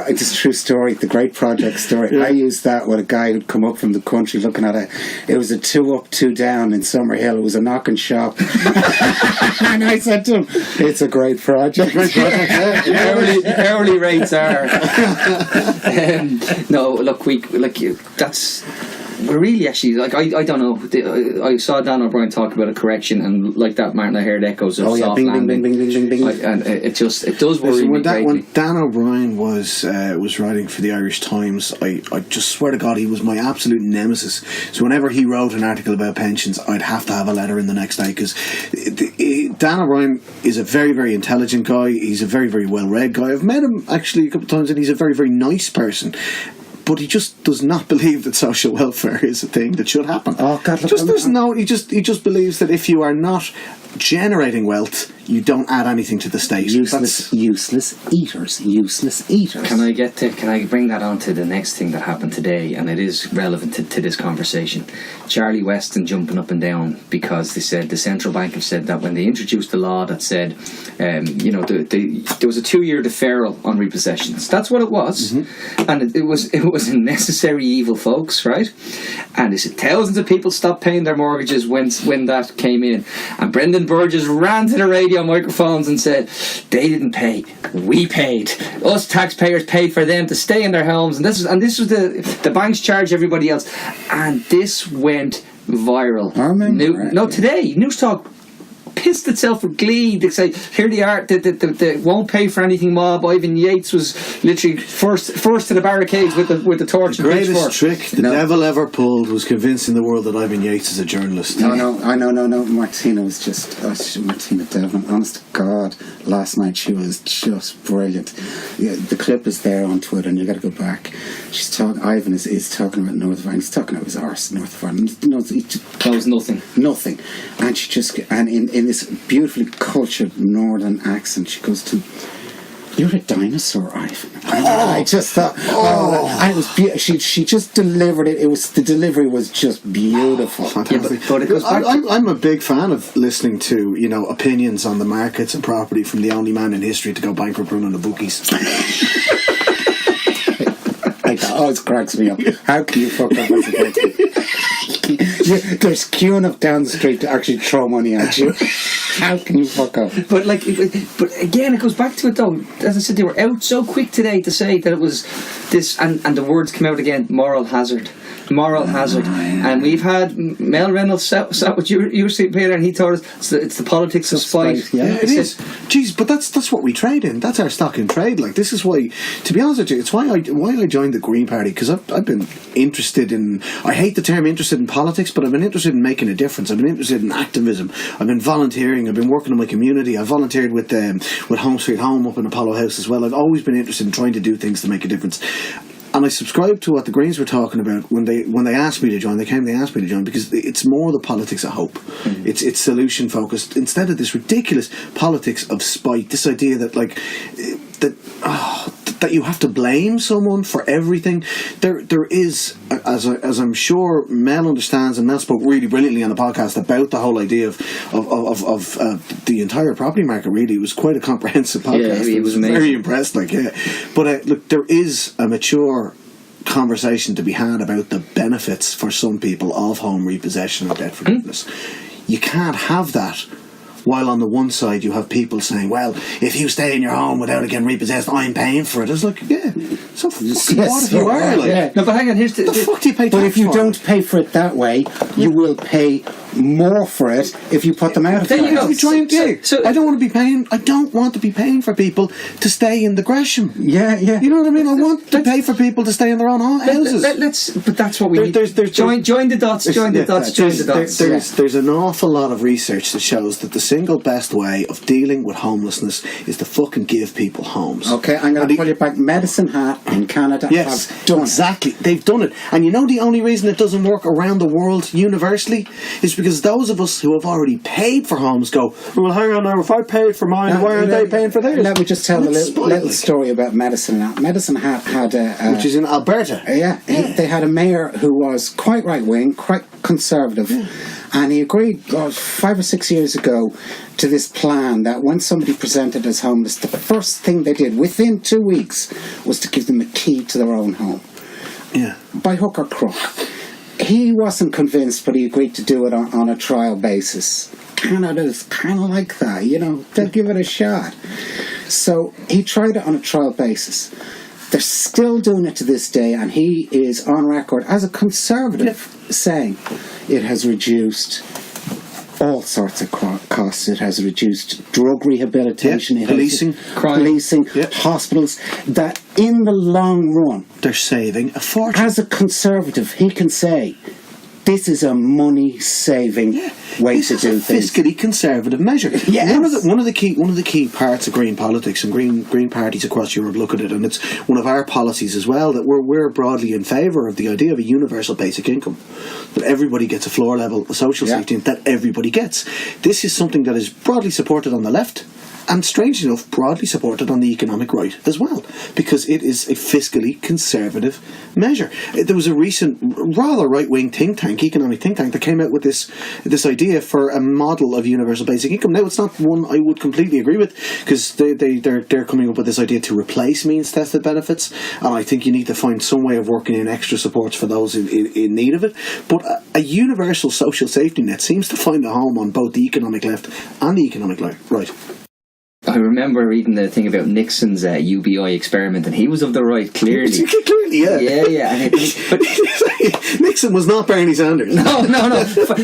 S2: It's a true story, the great project story. Yeah. I used that with a guy who'd come up from the country looking at it. It was a 2 up, 2 down in Summerhill. It was a knocking shop. And I said to him, it's a great project.
S4: Hourly rates are. No, look, we're really actually, like, I don't know. I saw Dan O'Brien talk about a correction, and like that, Martin, I heard echoes of soft landing. Bing. And it does worry me greatly.
S3: When Dan O'Brien was writing for the Irish Times, I just swear to God, he was my absolute nemesis. So whenever he wrote an article about pensions, I'd have to have a letter in the next day, because Dan O'Brien is a very, very intelligent guy. He's a very, very well-read guy. I've met him actually a couple of times, and he's a very, very nice person. But he just does not believe that social welfare is a thing that should happen.
S2: Oh God!
S3: He just believes that if you are not generating wealth, you don't add anything to the state.
S2: Useless eaters.
S4: Can I bring that on to the next thing that happened today, and it is relevant to this conversation. Charlie Weston jumping up and down because they said the central bank have said that when they introduced the law that said, there was a 2-year deferral on repossessions. That's what it was, and it was a necessary evil, folks, right? And they said thousands of people stopped paying their mortgages when that came in, and Brendan Burgess ran to the radio microphones and said, they didn't pay, we paid. Us taxpayers paid for them to stay in their homes, and this was the banks charged everybody else, and this went viral.
S2: Today
S4: News Talk pissed itself with glee. They say, here they are, the won't pay for anything mob. Ivan Yates was literally first to the barricades with the torch.
S3: The greatest trick the devil ever pulled was convincing the world that Ivan Yates is a journalist.
S2: No. Martina was just Martina Devlin. Honest to God, last night she was just brilliant. Yeah, the clip is there on Twitter, and you got to go back. She's talking. Ivan is talking about North of Ireland. He's talking about his arse, North of Ireland.
S4: That was nothing.
S2: And she just in this beautifully cultured northern accent, she goes to, "You're a dinosaur, Ivan." I just thought, and it was she just delivered it. The delivery was just beautiful.
S3: Fantastic.
S4: But it goes back
S3: I'm a big fan of listening to opinions on the markets and property from the only man in history to go bankrupt running the bookies.
S2: That always cracks me up. How can you fuck up as a bookie? There's queuing up down the street to actually throw money at you. How can you fuck up?
S4: But again, it goes back to it though. As I said, they were out so quick today to say that it was this, and the words came out again: moral hazard. And we've had Mel Reynolds sat with you Peter, and he told us it's the politics of spite.
S3: Yeah, it is. Jeez, but that's what we trade in. That's our stock in trade. Like, this is why, to be honest with you, it's why I joined the Green Party, because I've been interested in, I hate the term interested in politics, but I've been interested in making a difference. I've been interested in activism. I've been volunteering. I've been working in my community. I volunteered with Home Sweet Home up in Apollo House as well. I've always been interested in trying to do things to make a difference. And I subscribe to what the Greens were talking about when they asked me to join. They asked me to join because it's more the politics of hope. Mm-hmm. It's solution focused instead of this ridiculous politics of spite. This idea that that you have to blame someone for everything. There is, as I'm sure Mel understands, and Mel spoke really brilliantly on the podcast about the whole idea of the entire property market. Really, it was quite a comprehensive podcast.
S4: Yeah, it was amazing.
S3: Very impressed. But look, there is a mature conversation to be had about the benefits for some people of home repossession and debt forgiveness. You can't have that while on the one side you have people saying, well, if you stay in your home without it getting repossessed, I'm paying for it. It's like, yeah, so fucking what if you are? Like,
S4: yeah. No, but hang on, here's the
S3: fuck do you pay tax for?
S2: But if you don't pay for it that way, you will pay more for it if you put them out of
S4: there you go.
S3: I don't want to be paying for people to stay in the Gresham.
S2: Yeah.
S3: You know what I mean? I want to pay for people to stay in their own houses.
S4: But that's what we need. Join the dots.
S3: There's an awful lot of research that shows that the single best way of dealing with homelessness is to fucking give people homes.
S2: Okay, I'm going to pull you back. Medicine Hat in Canada
S3: yes,
S2: have done
S3: exactly. They've done it. And you know the only reason it doesn't work around the world universally is because those of us who have already paid for homes go, well, hang on now, if I paid for mine, why aren't they paying for theirs?
S2: Let me just tell a little story about Medicine Hat. Medicine Hat had
S3: which is in Alberta.
S2: They had a mayor who was quite right-wing, quite conservative, and he agreed 5 or 6 years ago to this plan that when somebody presented as homeless, the first thing they did within 2 weeks was to give them a key to their own home.
S3: Yeah.
S2: By hook or crook. He wasn't convinced, but he agreed to do it on a trial basis. Canada's kind of like that, they'll give it a shot. So he tried it on a trial basis. They're still doing it to this day, and he is on record as a conservative saying it has reduced all sorts of costs. It has reduced drug rehabilitation,
S3: policing,
S2: hospitals, that in the long run
S3: they're saving a fortune.
S2: As a conservative, he can say this is a money-saving way to do things.
S3: This is a fiscally conservative measure.
S2: Yes.
S3: One of the key parts of green politics, and green parties across Europe look at it, and it's one of our policies as well, that we're broadly in favour of the idea of a universal basic income, that everybody gets a floor level social safety net that everybody gets. This is something that is broadly supported on the left, and strangely enough, broadly supported on the economic right as well, because it is a fiscally conservative measure. There was a recent, rather right-wing economic think tank, that came out with this idea for a model of universal basic income. Now, it's not one I would completely agree with, because they're coming up with this idea to replace means-tested benefits, and I think you need to find some way of working in extra supports for those in need of it. But a universal social safety net seems to find a home on both the economic left and the economic right.
S4: I remember reading the thing about Nixon's UBI experiment, and he was of the right, clearly.
S3: Clearly, yeah.
S4: Yeah. But
S3: Nixon was not Bernie Sanders.
S4: No.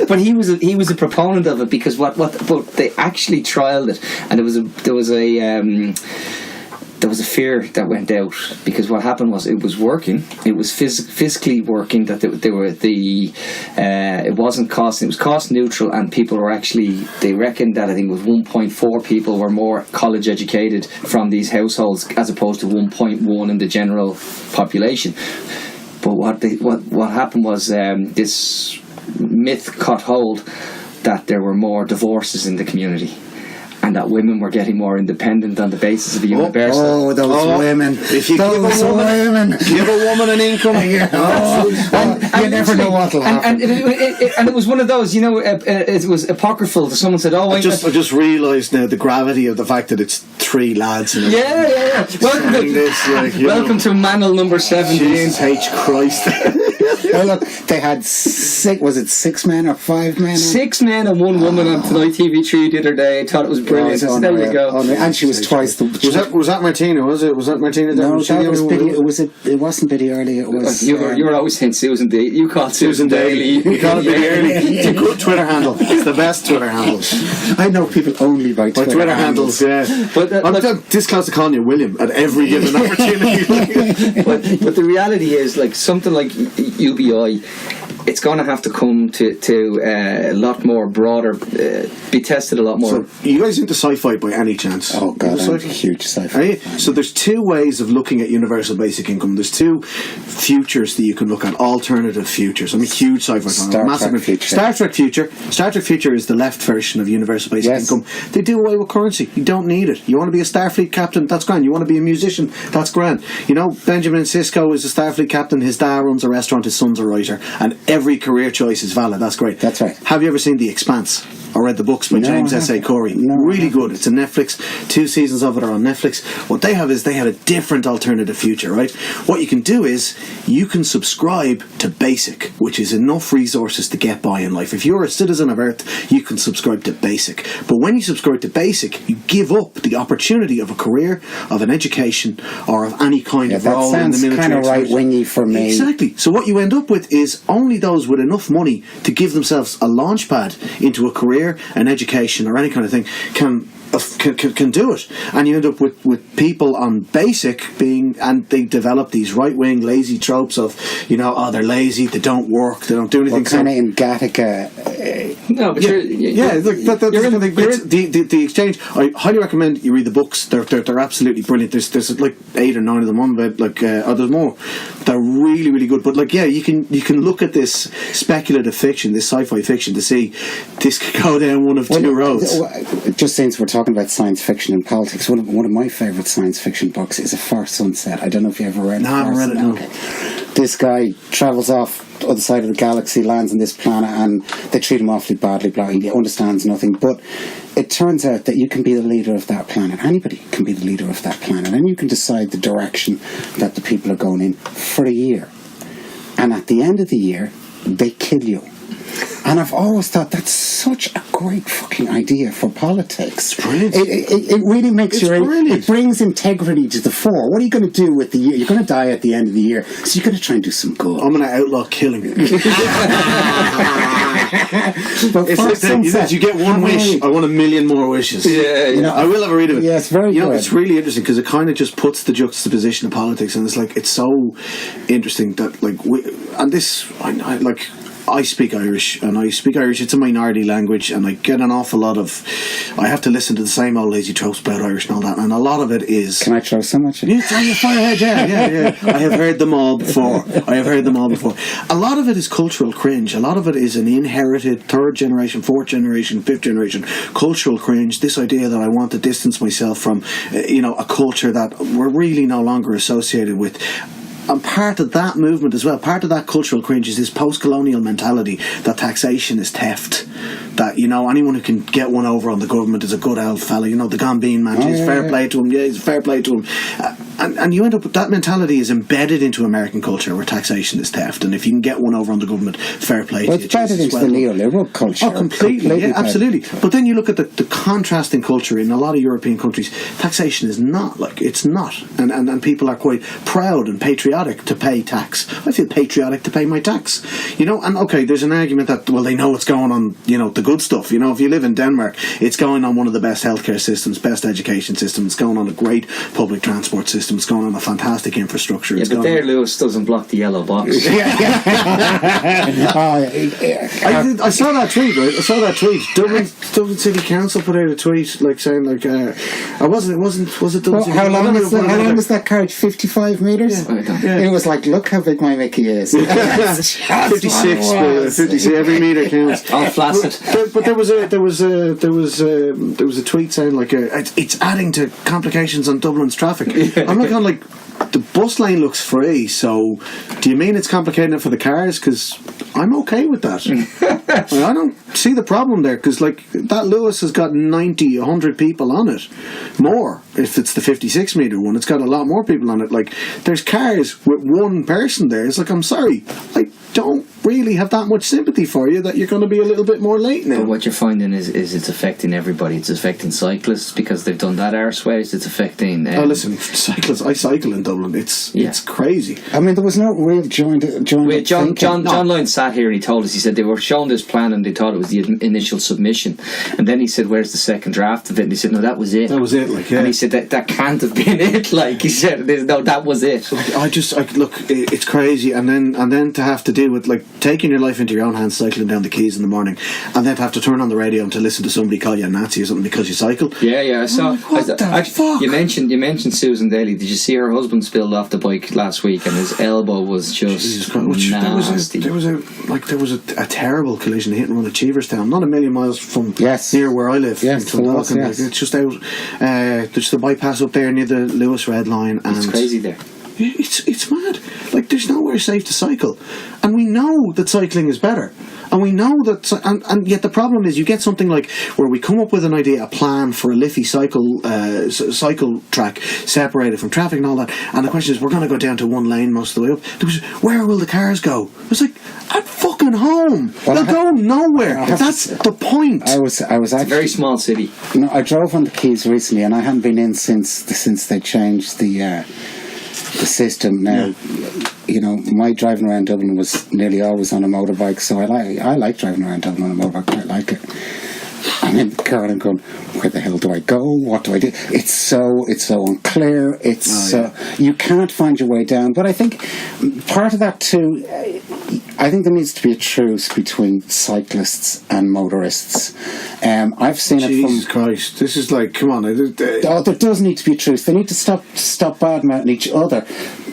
S4: But he was a proponent of it, because but they actually trialled it, and there was a fear that went out, because what happened was it was working. It was physically working. That it wasn't costing. It was cost neutral, and people were actually. They reckoned that I think it was 1.4 people were more college educated from these households as opposed to 1.1 in the general population. But what happened was this myth caught hold that there were more divorces in the community, and that women were getting more independent on the basis of a universal.
S2: Oh, those women!
S3: If you give a woman an income,
S2: you never know what'll happen.
S4: And it was one of those, it was apocryphal. Someone said, "Oh,
S3: I just realised now the gravity of the fact that it's 3 lads." In
S4: yeah. Welcome to Manel number 17.
S3: Jesus H. Christ.
S2: Well, look, they had 6 men or 5 men?
S4: 6 men and 1 woman on Tonight TV3 the other day. I thought it was brilliant. So there you go.
S2: And she was twice the...
S3: Was that Martina, was it? Was that Martina?
S2: No, that was Biddy. It wasn't Biddy Early. It was...
S4: You were always saying Susan Daly. You called Susan Daly.
S3: You call it Biddy Early. It's a good Twitter handle. It's the best Twitter handle.
S2: I know people only by Twitter handles.
S3: Yeah.
S4: But
S3: I'm this close to calling you William at every given opportunity.
S4: but the reality is, like, something like UBI, it's going to have to come to a lot more broader, be tested a lot more.
S3: So, are you guys into sci-fi by any chance?
S2: Oh God, I'm a huge sci-fi.
S3: So there's 2 ways of looking at universal basic income. There's 2 futures that you can look at, alternative futures. I'm a huge sci-fi fan.
S2: Star Trek Future.
S3: Star Trek Future is the left version of universal basic income. They do away with currency. You don't need it. You want to be a Starfleet captain? That's grand. You want to be a musician? That's grand. Benjamin Sisko is a Starfleet captain. His dad runs a restaurant. His son's a writer. And every career choice is valid. That's great.
S2: That's right.
S3: Have you ever seen The Expanse or read the books by James S.A. Corey?
S2: No,
S3: really good. It's on Netflix. 2 seasons of it are on Netflix. What they have is they had a different alternative future, right? What you can do is you can subscribe to Basic, which is enough resources to get by in life. If you're a citizen of Earth, you can subscribe to Basic. But when you subscribe to Basic, you give up the opportunity of a career, of an education, or of any kind of role in the military.
S2: That sounds kind of right-wingy for me.
S3: Exactly. So what you end up with is only those with enough money to give themselves a launch pad into a career, an education, or any kind of thing can do it, and you end up with people on Basic and they develop these right-wing lazy tropes of they're lazy, they don't work, they don't do anything.
S2: Kind of in Gattaca.
S4: No, but
S3: the exchange. I highly recommend you read the books. They're absolutely brilliant. There's like 8 or 9 of them on, but there's more. They're really, really good. But you can look at this speculative fiction, this sci-fi fiction, to see this could go down one of 2 roads.
S2: Just since we're talking about science fiction and politics, one of my favourite science fiction books is A Far Sunset. I don't know if you ever read it.
S3: No, I haven't read it. No.
S2: Okay. This guy travels off the other side of the galaxy, lands on this planet, and they treat him awfully badly. He understands nothing, but it turns out that you can be the leader of that planet. Anybody can be the leader of that planet, and you can decide the direction that the people are going in for a year. And at the end of the year, they kill you. And I've always thought that's such a great fucking idea for politics.
S3: It's brilliant.
S2: It really makes
S3: it
S2: brings integrity to the fore. What are you going to do with the year? You're going to die at the end of the year, so you're going to try and do some good.
S3: I'm going to outlaw killing.
S2: But
S3: you get one wish. I want 1,000,000 more wishes.
S4: Yeah.
S3: I will have a read of it.
S2: Yeah, it's very good.
S3: It's really interesting because it kind of just puts the juxtaposition of politics, and it's so interesting that I speak Irish, and I speak Irish. It's a minority language, and I get an awful lot of. I have to listen to the same old lazy tropes about Irish and all that, and a lot of it is.
S2: Can I throw so much?
S3: Yeah, throw your fire ahead. Yeah. I have heard them all before. A lot of it is cultural cringe. A lot of it is an inherited 3rd generation, 4th generation, 5th generation cultural cringe. This idea that I want to distance myself from, a culture that we're really no longer associated with. And part of that movement as well, part of that cultural cringe is this post-colonial mentality that taxation is theft, that, you know, anyone who can get one over on the government is a good old fella, you know, the Gambine man, fair play to him, fair play to him. And you end up with that mentality is embedded into American culture where taxation is theft, and if you can get one over on the government, fair play to you.
S2: It's embedded into the neoliberal culture.
S3: Oh, completely, yeah, absolutely. But then you look at the contrasting culture in a lot of European countries, taxation is not, like, it's not. And people are quite proud and patriotic to pay tax. I feel patriotic to pay my tax. You know, and okay, there's an argument that, well, they know what's going on, you know, the good stuff. You know, if you live in Denmark, it's going on one of the best healthcare systems, best education systems, it's going on a great public transport system, it's going on a fantastic infrastructure.
S4: Yeah, but there Lewis doesn't block the yellow box.
S3: I saw that tweet, right? I saw that tweet. Dublin City Council put out a tweet like saying like, was it Dublin City?
S2: How long was that carriage? 55 metres?
S3: Yeah.
S2: It was like, look how big my Mickey is.
S3: 56 every metre counts.
S4: All flaccid.
S3: But there was a tweet saying like it's adding to complications on Dublin's traffic. I'm looking on like, the bus lane looks free, so do you mean it's complicating it for the cars? Because I'm okay with that. I don't see the problem there, because like that Lewis has got 90, 100 people on it. More. If it's the 56 metre one, it's got a lot more people on it. Like, there's cars with one person there. It's like, I'm sorry, I don't really have that much sympathy for you that you're going to be a little bit more late now.
S4: But what you're finding is it's affecting everybody. It's affecting cyclists because they've done that arseways. It's affecting...
S3: oh, listen, cyclists, I cycle in Dublin. It's crazy.
S2: I mean, there was no real joint
S4: John Lyne sat here and he told us, he said they were shown this plan and they thought it was the initial submission, and then he said, where's the second draft of it? And he said, no, that was it.
S3: That was it, like, yeah.
S4: And he said, that can't have been it, like, he said, no, that was it.
S3: Look, it's crazy, and then to have to deal with, like, taking your life into your own hands, cycling down the quays in the morning, and then to have to turn on the radio and to listen to somebody call you a Nazi or something because you cycle.
S4: Yeah, I saw.
S3: What the fuck?
S4: You mentioned Susan Daly. Did you see her husband spilled off the bike last week and his elbow was just nasty?
S3: There was a terrible collision, hit and run at Cheeverstown, not a million miles from near where I live.
S2: Yes,
S3: it's just out. There's the bypass up there near the Lewis Red Line, and
S4: it's crazy there.
S3: It's mad. Like, there's nowhere safe to cycle, and we know that cycling is better. And we know that, and yet the problem is, you get something like where we come up with an idea, a plan for a Liffey cycle track separated from traffic and all that. And the question is, we're going to go down to one lane most of the way up. Where will the cars go? It's like, at fucking home. They'll go nowhere. That's the point.
S2: I was actually,
S4: it's a very small city.
S2: You know, I drove on the quays recently, and I hadn't been in since they changed the system. Now, you know, my driving around Dublin was nearly always on a motorbike, so I like driving around Dublin on a motorbike. I like it. I'm in the car and I'm going, where the hell do I go? What do I do? It's so unclear. You can't find your way down. But I think part of that too, I think there needs to be a truce between cyclists and motorists. I've seen
S3: Jesus Christ, this is like, come on.
S2: There does need to be a truce. They need to stop badmouthing each other.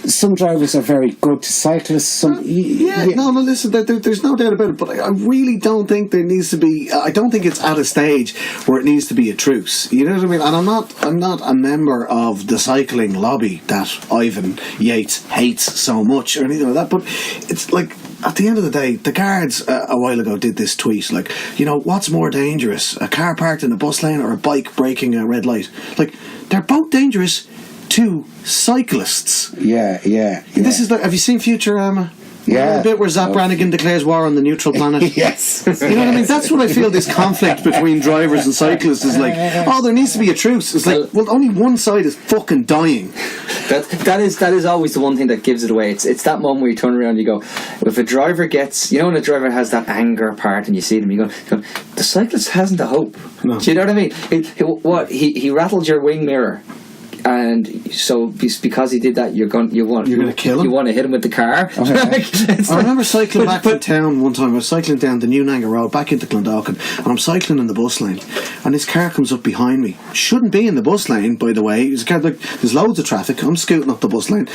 S2: Some drivers are very good to cyclists. Listen, there's no doubt about it, but I really don't think there needs to be, I don't think it's at a stage where it needs to be a truce. You know what I mean? And I'm not a member of the cycling lobby that Ivan Yates hates so much or anything like that, but it's like, at the end of the day, the guards a while ago did this tweet, like, you know, what's more dangerous, a car parked in a bus lane or a bike breaking a red light? Like, they're both dangerous to cyclists. Yeah.
S3: This is like, have you seen Futurama?
S2: Yeah.
S3: The bit where Zap Brannigan declares war on the neutral planet.
S2: Yes.
S3: You know what I mean? That's what I feel this conflict between drivers and cyclists is like, oh, there needs to be a truce. It's like, well, only one side is fucking dying.
S4: That is always the one thing that gives it away. It's that moment where you turn around and you go, if a driver gets, you know, when a driver has that anger part and you see them, you go the cyclist hasn't a hope. No. Do you know what I mean? He rattled your wing mirror. And so, because he did that, you're going to kill him. You want to hit him with the car.
S3: Okay. I remember cycling back from town one time. I was cycling down the New Nanga Road back into Clondalkin, and I'm cycling in the bus lane, and this car comes up behind me. Shouldn't be in the bus lane, by the way. It's kind of like, there's loads of traffic. I'm scooting up the bus lane.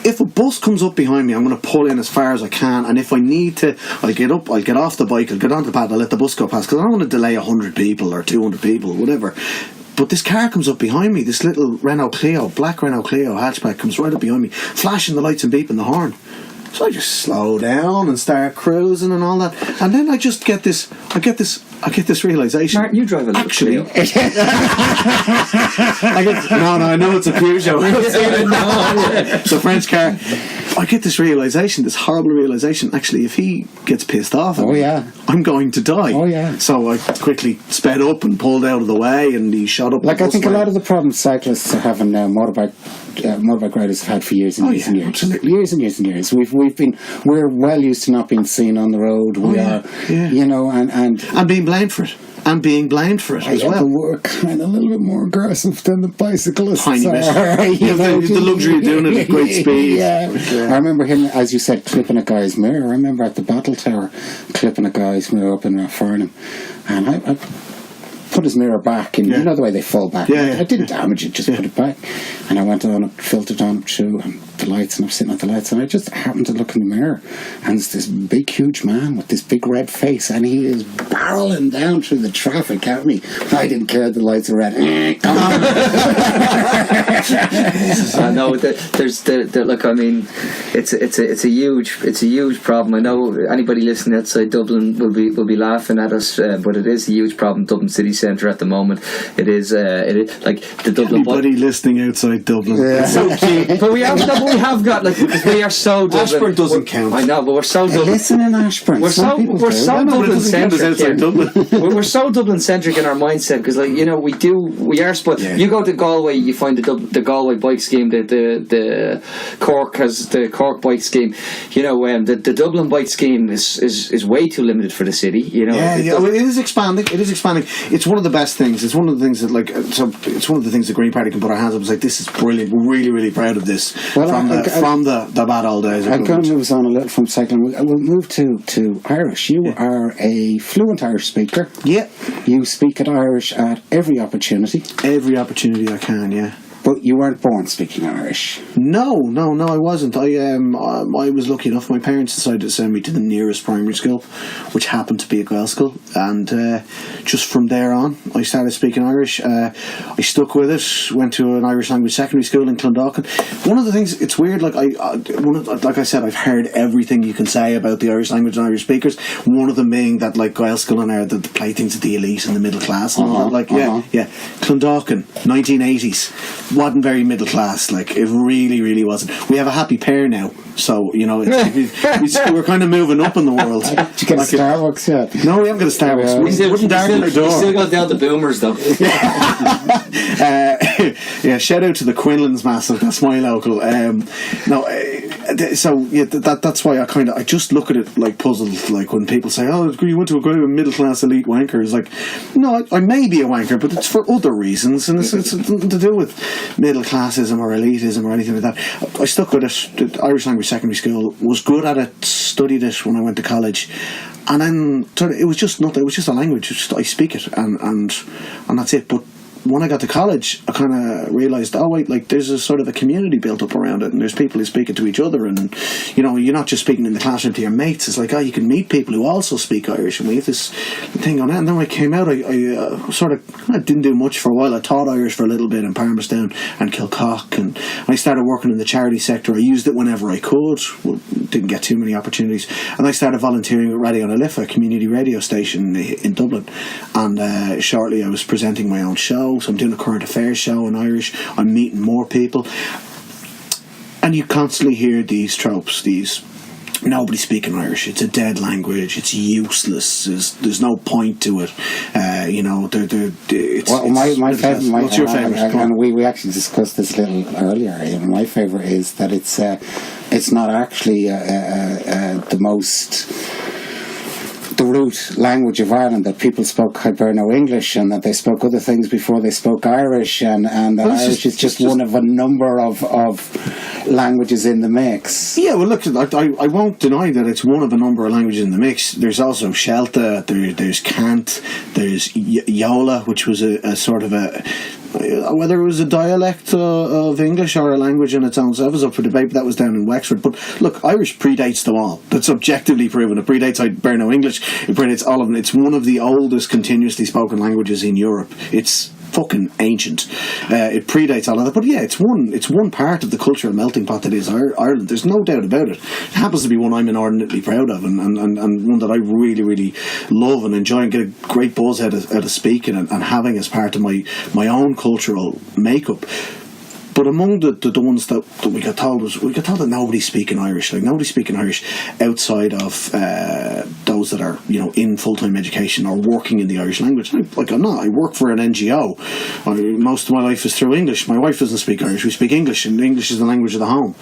S3: If a bus comes up behind me, I'm going to pull in as far as I can, and if I need to, I'll get up, I'll get off the bike, I'll get onto the pad, I'll let the bus go past, because I don't want to delay 100 people or 200 people, whatever. But this car comes up behind me, this little black Renault Clio hatchback comes right up behind me, flashing the lights and beeping the horn. So I just slow down and start cruising and all that. And then I get this I get this realisation.
S4: Martin, you drive a little
S3: Actually,
S4: Clio.
S3: I know it's a Peugeot. It's a French car. I get this realisation, this horrible realisation. Actually, if he gets pissed off at me, I'm going to die.
S2: Oh, yeah.
S3: So I quickly sped up and pulled out of the way, and he shot up.
S2: Like, I think a lot of the problems cyclists are having now, motorbike riders have had for years and years and years.
S3: Absolutely.
S2: Years and years and years. We're well used to not being seen on the road. We are, you know, and
S3: being blamed for it. And being blamed for it as well.
S2: But we're kind of a little bit more aggressive than the bicyclists.
S3: Tiny bit. You know, the luxury of doing it at great speed.
S2: Yeah. I remember him, as you said, clipping a guy's mirror. I remember at the Battle Tower clipping a guy's mirror up in Farnham. And I put his mirror back, and you know the way they fall back. I didn't damage it, just put it back. And I went on, filtered on through the lights, and I'm sitting at the lights, and I just happened to look in the mirror, and it's this big, huge man with this big red face, and he is barreling down through the traffic at me. I didn't care, the lights are red. Come on.
S1: No, there's look. I mean, it's a huge problem. I know anybody listening outside Dublin will be laughing at us, but it is a huge problem. Dublin city centre at the moment. It is like the Dublin.
S3: Anybody listening outside Dublin? It's so cute.
S1: But we have got like, because we are so Dublin.
S3: Ashburn doesn't count.
S1: I know, but we're so Dublin.
S2: Listen in Ashburn.
S1: We're so Dublin centric.
S3: Dublin.
S1: We're so Dublin centric in our mindset, because, like, you know, we are. But you go to Galway, you find the Galway bike scheme. The Cork has the Cork bike scheme. You know, the Dublin bike scheme is way too limited for the city. You know,
S3: it is expanding. It is expanding. It's one of the best things. It's one of the things that, like, so it's one of the things the Green Party can put our hands up. It's like, this is brilliant. We're really, really proud of this.
S2: Well,
S3: from the bad old days.
S2: I'm going to move on a little from cycling. We'll move to Irish. You are a fluent Irish speaker.
S3: Yeah.
S2: You speak at Irish at every opportunity.
S3: Every opportunity I can, yeah.
S2: But you weren't born speaking Irish.
S3: No, I wasn't. I was lucky enough. My parents decided to send me to the nearest primary school, which happened to be a Gael school, and just from there on, I started speaking Irish. I stuck with it. Went to an Irish language secondary school in Clondalkin. One of the things, it's weird. Like like I said, I've heard everything you can say about the Irish language and Irish speakers. One of them being that, like, Gael school and the playthings of the elite and the middle class. And Clondalkin, 1980s. Wasn't very middle class, like, it really, really wasn't. We have a happy pair now, so, you know, we're kind of moving up in the world.
S2: Did you get a Starbucks yet?
S3: No, we haven't got a Starbucks. We wouldn't darken our door.
S1: You still got down the boomers, though.
S3: Shout out to the Quinlan's massive. That's my local. That's why I just look at it like puzzled. Like, when people say, "Oh, you went to a middle class elite wanker," it's like, no, I may be a wanker, but it's for other reasons, and it's nothing to do with middle classism or elitism or anything like that. I stuck with it. The Irish language secondary school, was good at it, studied it when I went to college, and then it was just nothing. It was just a language. I speak it, and that's it. But when I got to college, I kind of realised, oh wait, like, there's a sort of a community built up around it, and there's people who speak it to each other, and, you know, you're not just speaking in the classroom to your mates. It's like, oh, you can meet people who also speak Irish, and we have this thing on that. And then when I came out, I didn't do much for a while. I taught Irish for a little bit in Palmerstown and Kilcock, and I started working in the charity sector. I used it whenever I could. Well, didn't get too many opportunities, and I started volunteering at Radio Nalifa, a community radio station in Dublin, and shortly I was presenting my own show. So I'm doing a current affairs show in Irish. I'm meeting more people, and you constantly hear these tropes, nobody speaking Irish, it's a dead language, it's useless, there's no point to it, you know. My favourite, what's your favourite?
S2: And we actually discussed this a little earlier. My favourite is that it's not actually the root language of Ireland, that people spoke Hiberno-English, and that they spoke other things before they spoke Irish, and that Irish is just one of a number of languages in the mix.
S3: Yeah, well, look, I won't deny that it's one of a number of languages in the mix. There's also Shelta, there's Cant, there's Yola, which was a sort of a, whether it was a dialect of English or a language in its own self is up for debate, but that was down in Wexford. But look, Irish predates them all. That's objectively proven. It predates Hiberno-English, it predates all of them. It's one of the oldest continuously spoken languages in Europe. It's fucking ancient. It predates all of that. But yeah, it's one part of the cultural melting pot that is Ireland. There's no doubt about it. It happens to be one I'm inordinately proud of, and one that I really, really love and enjoy and get a great buzz out of speaking and having as part of my own cultural makeup. But among the ones that we got told that nobody's speaking Irish. Like, nobody's speaking Irish outside of those that are, you know, in full-time education or working in the Irish language. Like, I'm not. I work for an NGO. Most of my life is through English. My wife doesn't speak Irish. We speak English, and English is the language of the home.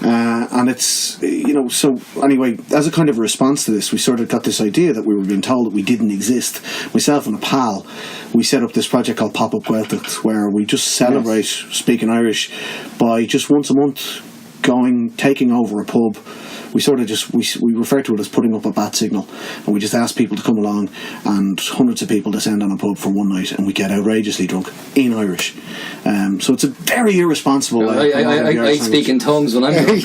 S3: And it's, you know, so anyway, as a kind of a response to this, we sort of got this idea that we were being told that we didn't exist. Myself and a pal, we set up this project called Pop-Up Gaeltacht, where we just celebrate speaking Irish by just once a month taking over a pub. We sort of just we refer to it as putting up a bat signal, and we just ask people to come along, and hundreds of people descend on a pub for one night, and we get outrageously drunk in Irish. So it's a very irresponsible.
S4: I speak in tongues when I'm drunk.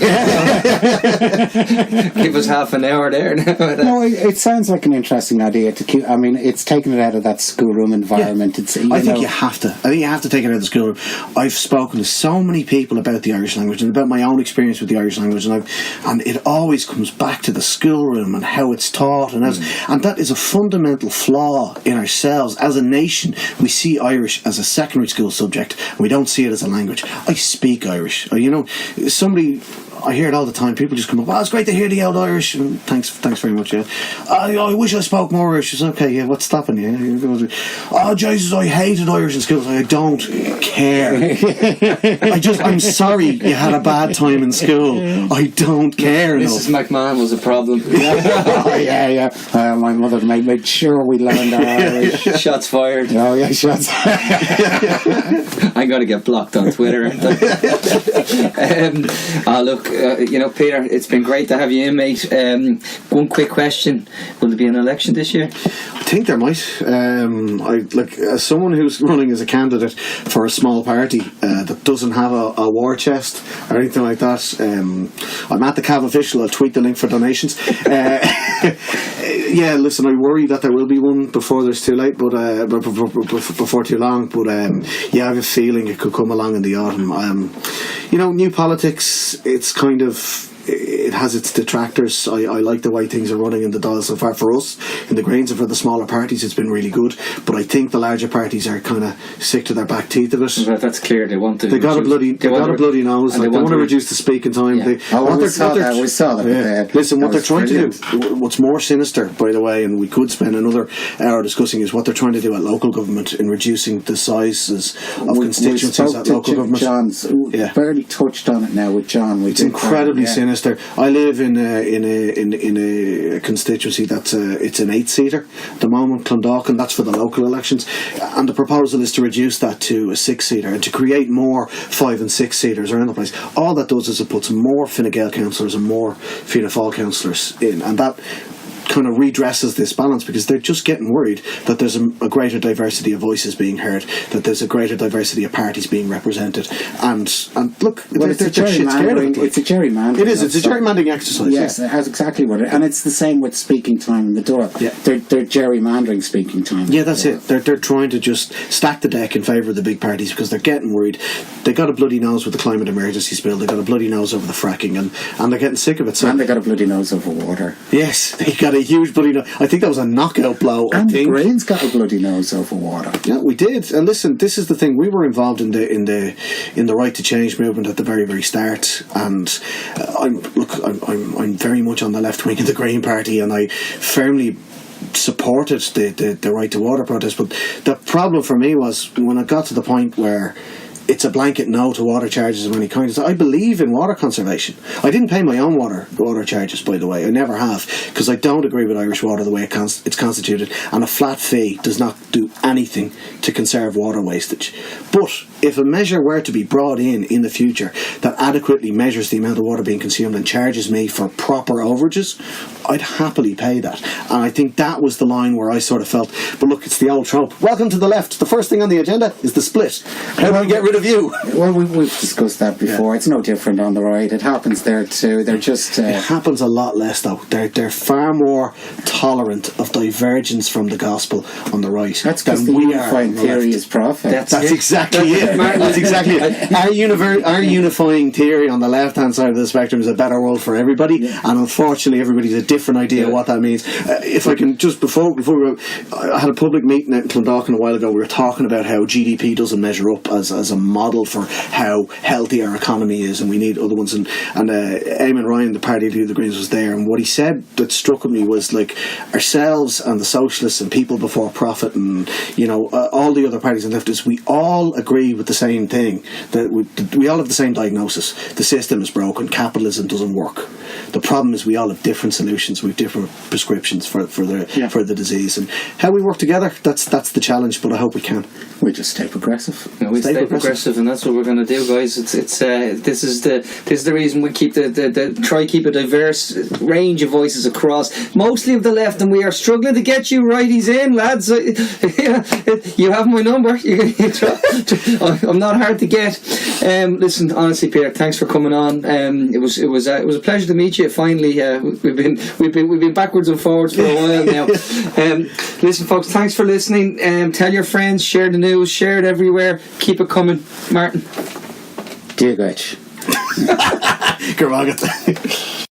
S4: Give us half an hour there.
S2: No, it sounds like an interesting idea to keep. I mean, it's taking it out of that schoolroom environment.
S3: Yeah. I think you have to take it out of the schoolroom. I've spoken to so many people about the Irish language and about my own experience with the Irish language, and it always comes back to the schoolroom and how it's taught, and that is a fundamental flaw in ourselves as a nation. We see Irish as a secondary school subject, and we don't see it as a language. I speak Irish. You know, I hear it all the time. People just come up, it's great to hear the old Irish. And thanks very much. Yeah. I wish I spoke more Irish. It's okay. Yeah, what's stopping you? Oh Jesus, I hated Irish in school. I don't care. I'm sorry you had a bad time in school. I don't care.
S4: Mrs. McMahon was a problem.
S2: Yeah. My mother made sure we learned our Irish.
S4: Shots fired.
S2: Oh yeah, shots.
S4: I'm going to get blocked on Twitter. Look, you know, Peter, it's been great to have you in, mate. One quick question: will there be an election this year?
S3: I think there might. As someone who's running as a candidate for a small party that doesn't have a war chest or anything like that, I'm at the Cav official. I'll tweet the link for donations. Yeah, listen, I worry that there will be one before there's too late, but before too long. But yeah, I have a feeling it could come along in the autumn. You know, new politics, it's kind of, it has its detractors. I like the way things are running in the Dáil so far for us in the Greens, and for the smaller parties it's been really good, but I think the larger parties are kind of sick to their back teeth of it.
S4: Well, that's clear. They want to.
S3: They got a bloody nose. Like, they want to reduce the speaking time.
S4: Yeah.
S2: We saw that.
S3: Yeah. Listen, what they're trying to do, what's more sinister, by the way, and we could spend another hour discussing, is what they're trying to do at local government in reducing the sizes of constituencies at local government.
S2: John's barely touched on it now with John.
S3: It's incredibly sinister. I live in a constituency that's it's an 8-seater at the moment, Clondalkin, and that's for the local elections, and the proposal is to reduce that to a 6-seater and to create more 5- and 6-seaters around the place. All that does is it puts more Fine Gael councillors and more Fianna Fáil councillors in, and that kind of redresses this balance, because they're just getting worried that there's a greater diversity of voices being heard, that there's a greater diversity of parties being represented, and look,
S2: it's a gerrymandering. It's a gerrymandering.
S3: It is. It's a gerrymandering exercise.
S2: Yes, it has exactly what it. And it's the same with speaking time in the door.
S3: Yeah,
S2: they're gerrymandering speaking time.
S3: Yeah, that's it. They're trying to just stack the deck in favour of the big parties, because they're getting worried. They got a bloody nose with the climate emergency bill. They got a bloody nose over the fracking, and they're getting sick of it. So,
S2: and they got a bloody nose over water.
S3: Yes, they got a huge bloody nose. I think that was a knockout blow.
S2: And the Greens got a bloody nose over water.
S3: Yeah, we did. And listen, this is the thing. We were involved in the right to change movement at the very, very start. And I'm very much on the left wing of the Green Party, and I firmly supported the right to water protest. But the problem for me was when it got to the point where it's a blanket no to water charges of any kind. I believe in water conservation. I didn't pay my own water charges, by the way. I never have, because I don't agree with Irish water the way it's constituted, and a flat fee does not do anything to conserve water wastage. But if a measure were to be brought in the future that adequately measures the amount of water being consumed and charges me for proper overages, I'd happily pay that. And I think that was the line where I sort of felt, but look, it's the old trope. Welcome to the left. The first thing on the agenda is the split. How do we get rid of of view.
S2: Well, we've discussed that before. It's no different on the right. It happens there too. They're just...
S3: It happens a lot less, though. They're far more tolerant of divergence from the gospel on the right.
S2: That's because the unifying theory is profit.
S3: That's exactly it. That's exactly it. Our unifying theory on the left-hand side of the spectrum is a better world for everybody, and unfortunately everybody's a different idea of what that means. If I can just, before I had a public meeting out in Clondalkin a while ago, we were talking about how GDP doesn't measure up as a model for how healthy our economy is, and we need other ones, and Eamon Ryan, the party leader of the Greens, was there, and what he said that struck at me was, like, ourselves and the socialists and people before profit and all the other parties and leftists, we all agree with the same thing, that we all have the same diagnosis. The system is broken, capitalism doesn't work. The problem is we all have different solutions, we have different prescriptions for the disease, and how we work together, that's the challenge, but I hope we can.
S2: We just stay progressive.
S4: We stay progressive, and that's what we're going to do, guys. This is the reason we keep try keep a diverse range of voices across, mostly of the left, and we are struggling to get you righties in, lads. You have my number. I'm not hard to get. Listen, honestly, Peter, thanks for coming on. It was a pleasure to meet you. Finally, we've been backwards and forwards for a while now. Listen, folks, thanks for listening. Tell your friends, share the news, share it everywhere. Keep it coming, Martin.
S2: Dear Gretch.
S3: Kavanagh.